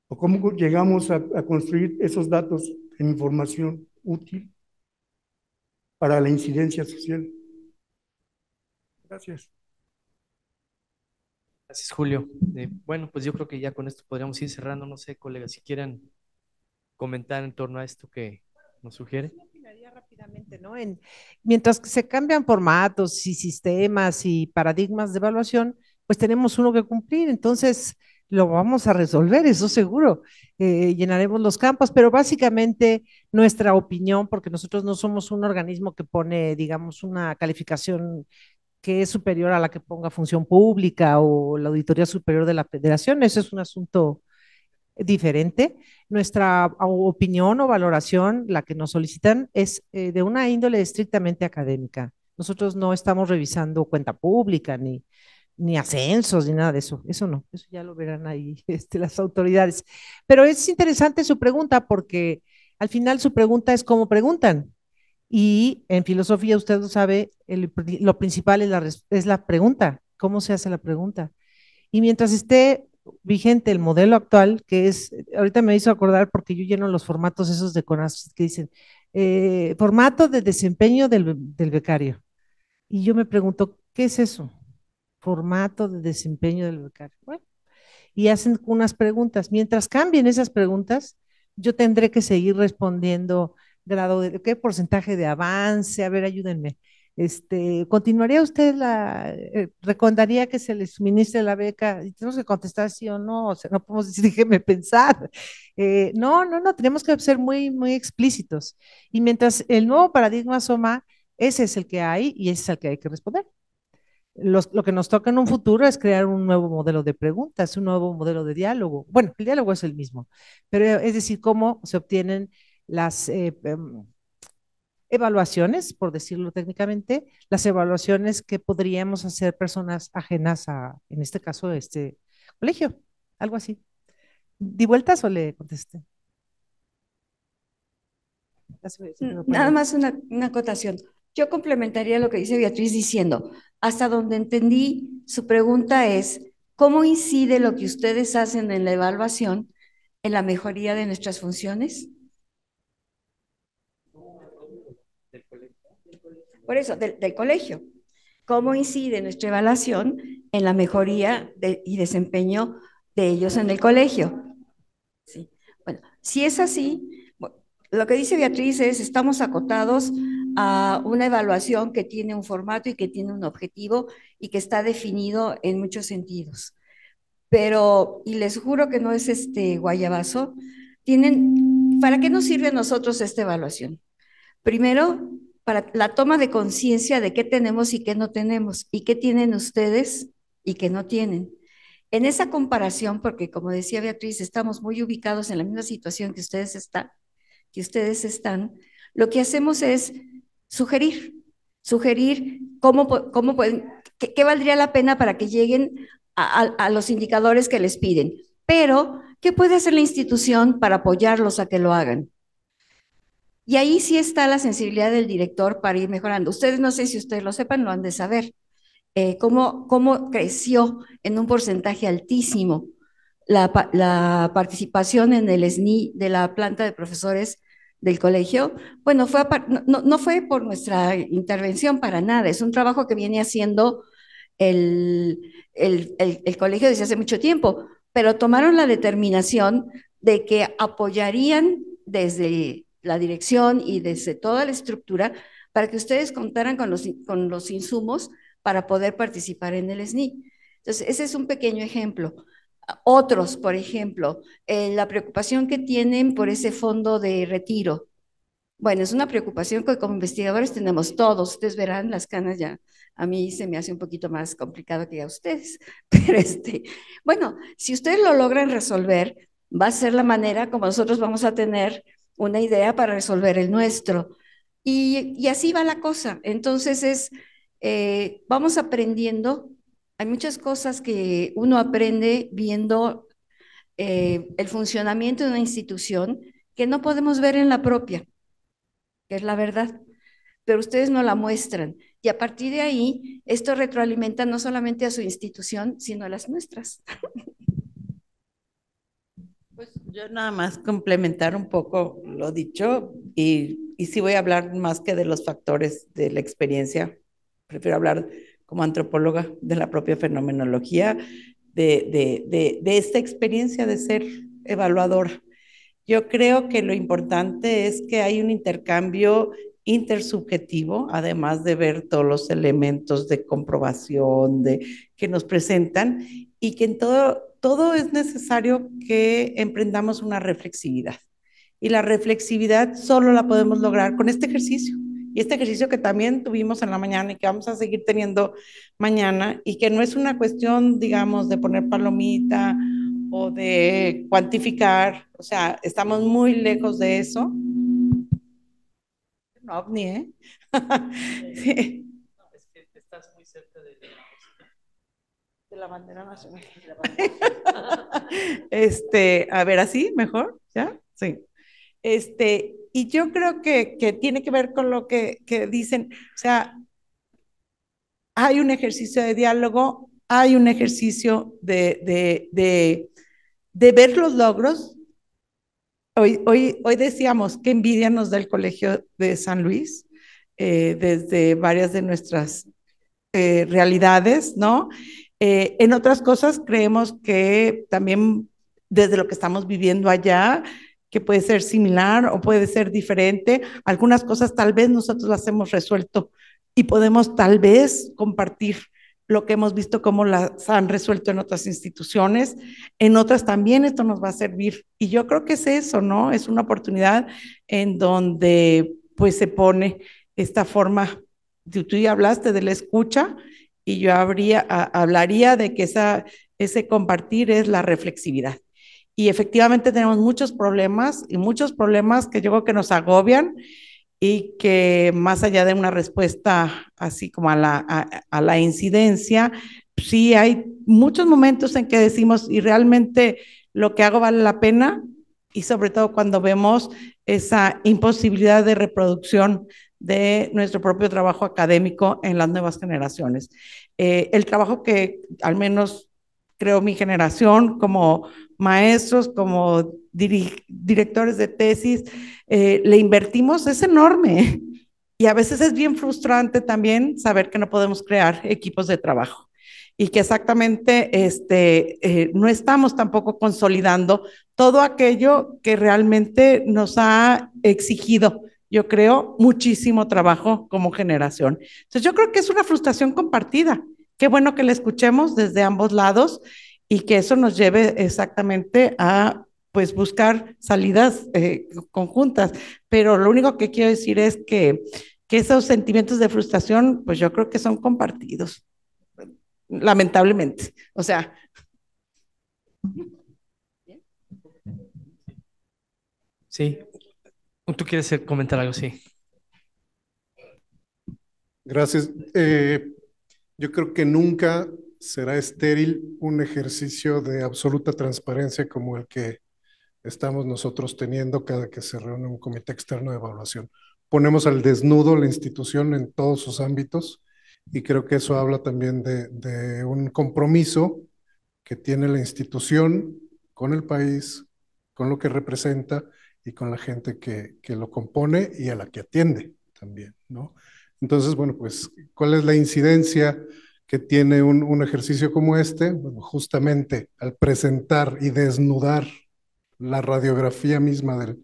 ¿O cómo llegamos a construir esos datos en información útil para la incidencia social? Gracias. Gracias, Julio. Bueno, pues yo creo que ya con esto podríamos ir cerrando. No sé, colegas, si quieren comentar en torno a esto que nos sugiere. Rápidamente, ¿no? Mientras que se cambian formatos y sistemas y paradigmas de evaluación, pues tenemos uno que cumplir, entonces lo vamos a resolver, eso seguro. Llenaremos los campos, pero básicamente nuestra opinión, porque nosotros no somos un organismo que pone, digamos, una calificación que es superior a la que ponga Función Pública o la Auditoría Superior de la Federación, eso es un asunto diferente. Nuestra opinión o valoración, la que nos solicitan, es de una índole estrictamente académica. Nosotros no estamos revisando cuenta pública, ni ascensos, ni nada de eso. Eso no, eso ya lo verán ahí las autoridades. Pero es interesante su pregunta porque al final su pregunta es cómo preguntan. Y en filosofía, usted lo sabe, lo principal es la pregunta, cómo se hace la pregunta. Y mientras esté vigente el modelo actual, que es, ahorita me hizo acordar porque yo lleno los formatos esos de CONACYT que dicen, formato de desempeño del becario. Y yo me pregunto, ¿qué es eso? Formato de desempeño del becario. Bueno, y hacen unas preguntas. Mientras cambien esas preguntas, yo tendré que seguir respondiendo grado de qué porcentaje de avance, a ver, ayúdenme. ¿Continuaría usted recomendaría que se le suministre la beca? Y tenemos que contestar sí o no, o sea, no podemos decir, déjeme pensar. No, tenemos que ser muy, muy explícitos. Y mientras el nuevo paradigma asoma, ese es el que hay y ese es el que hay que responder. Lo que nos toca en un futuro es crear un nuevo modelo de preguntas, un nuevo modelo de diálogo. Bueno, el diálogo es el mismo, pero es decir, cómo se obtienen las evaluaciones, por decirlo técnicamente, las evaluaciones que podríamos hacer personas ajenas a, en este caso, este colegio, algo así. ¿Di vueltas o le contesté? Nada más una acotación. Yo complementaría lo que dice Beatriz diciendo, hasta donde entendí, su pregunta es, ¿cómo incide lo que ustedes hacen en la evaluación en la mejoría de nuestras funciones? Por eso, del colegio. ¿Cómo incide nuestra evaluación en la mejoría y desempeño de ellos en el colegio? Sí. Bueno, si es así, lo que dice Beatriz es, estamos acotados a una evaluación que tiene un formato y que tiene un objetivo y que está definido en muchos sentidos. Pero, y les juro que no es guayabazo, ¿para qué nos sirve a nosotros esta evaluación? Primero, para la toma de conciencia de qué tenemos y qué no tenemos, y qué tienen ustedes y qué no tienen. En esa comparación, porque como decía Beatriz, estamos muy ubicados en la misma situación que ustedes están, lo que hacemos es sugerir cómo pueden, qué valdría la pena para que lleguen a los indicadores que les piden. Pero, ¿qué puede hacer la institución para apoyarlos a que lo hagan? Y ahí sí está la sensibilidad del director para ir mejorando. Ustedes, no sé si ustedes lo sepan, lo han de saber. Cómo creció en un porcentaje altísimo la participación en el SNI de la planta de profesores del colegio. Bueno, no fue por nuestra intervención para nada, es un trabajo que viene haciendo el colegio desde hace mucho tiempo, pero tomaron la determinación de que apoyarían desde la dirección y desde toda la estructura para que ustedes contaran con los insumos para poder participar en el SNI. Entonces, ese es un pequeño ejemplo. Otros, por ejemplo, la preocupación que tienen por ese fondo de retiro. Bueno, es una preocupación que como investigadores tenemos todos. Ustedes verán las canas ya. A mí se me hace un poquito más complicado que a ustedes. Pero bueno, si ustedes lo logran resolver, va a ser la manera como nosotros vamos a tener una idea para resolver el nuestro. Y así va la cosa. Entonces vamos aprendiendo. Hay muchas cosas que uno aprende viendo el funcionamiento de una institución que no podemos ver en la propia, que es la verdad, pero ustedes no la muestran. Y a partir de ahí, esto retroalimenta no solamente a su institución, sino a las nuestras. Pues yo nada más complementar un poco lo dicho y sí voy a hablar más que de los factores de la experiencia. Prefiero hablar como antropóloga de la propia fenomenología, de esta experiencia de ser evaluadora. Yo creo que lo importante es que hay un intercambio intersubjetivo, además de ver todos los elementos de comprobación que nos presentan, y que en todo es necesario que emprendamos una reflexividad. Y la reflexividad solo la podemos lograr con este ejercicio. Y este ejercicio que también tuvimos en la mañana y que vamos a seguir teniendo mañana, y que no es una cuestión, digamos, de poner palomita o de cuantificar, o sea, estamos muy lejos de eso. Un ovni, ¿eh? Sí. No, es que estás muy cerca de la bandera nacional. A ver, así, mejor, ¿ya? Sí. Y yo creo que tiene que ver con lo que dicen, o sea, hay un ejercicio de diálogo, hay un ejercicio de ver los logros. Hoy decíamos qué envidia nos da el Colegio de San Luis, desde varias de nuestras realidades, ¿no? En otras cosas creemos que también desde lo que estamos viviendo allá, que puede ser similar o puede ser diferente, algunas cosas tal vez nosotros las hemos resuelto y podemos tal vez compartir lo que hemos visto cómo las han resuelto en otras instituciones, en otras también esto nos va a servir. Y yo creo que es eso, ¿no? Es una oportunidad en donde pues se pone esta forma, tú ya hablaste de la escucha y yo hablaría de que ese compartir es la reflexividad. Y efectivamente tenemos muchos problemas y muchos problemas que yo creo que nos agobian y que más allá de una respuesta así como a la incidencia, sí hay muchos momentos en que decimos y realmente lo que hago vale la pena, y sobre todo cuando vemos esa imposibilidad de reproducción de nuestro propio trabajo académico en las nuevas generaciones. El trabajo que al menos creo mi generación como maestros, como directores de tesis, le invertimos es enorme y a veces es bien frustrante también saber que no podemos crear equipos de trabajo y que exactamente no estamos tampoco consolidando todo aquello que realmente nos ha exigido, yo creo, muchísimo trabajo como generación. Entonces yo creo que es una frustración compartida. Qué bueno que la escuchemos desde ambos lados y que eso nos lleve exactamente a pues buscar salidas conjuntas. Pero lo único que quiero decir es que esos sentimientos de frustración, pues yo creo que son compartidos, lamentablemente. O sea. Sí. ¿Tú quieres comentar algo? Sí. Gracias. Yo creo que nunca será estéril un ejercicio de absoluta transparencia como el que estamos nosotros teniendo cada que se reúne un comité externo de evaluación. Ponemos al desnudo la institución en todos sus ámbitos y creo que eso habla también de un compromiso que tiene la institución con el país, con lo que representa y con la gente que lo compone y a la que atiende también, ¿no? Entonces, bueno, pues, ¿cuál es la incidencia que tiene un ejercicio como este? Bueno, justamente al presentar y desnudar la radiografía misma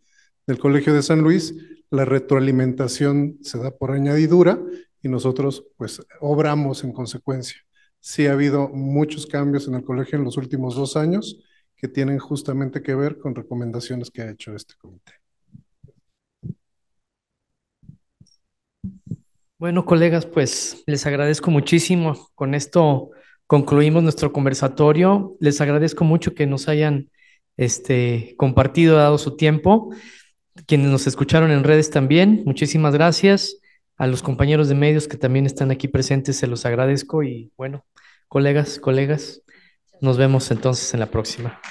del Colegio de San Luis, la retroalimentación se da por añadidura y nosotros pues obramos en consecuencia. Sí ha habido muchos cambios en el colegio en los últimos 2 años que tienen justamente que ver con recomendaciones que ha hecho este comité. Bueno, colegas, pues les agradezco muchísimo. Con esto concluimos nuestro conversatorio. Les agradezco mucho que nos hayan compartido, dado su tiempo. Quienes nos escucharon en redes también, muchísimas gracias. A los compañeros de medios que también están aquí presentes, se los agradezco. Y bueno, colegas, nos vemos entonces en la próxima.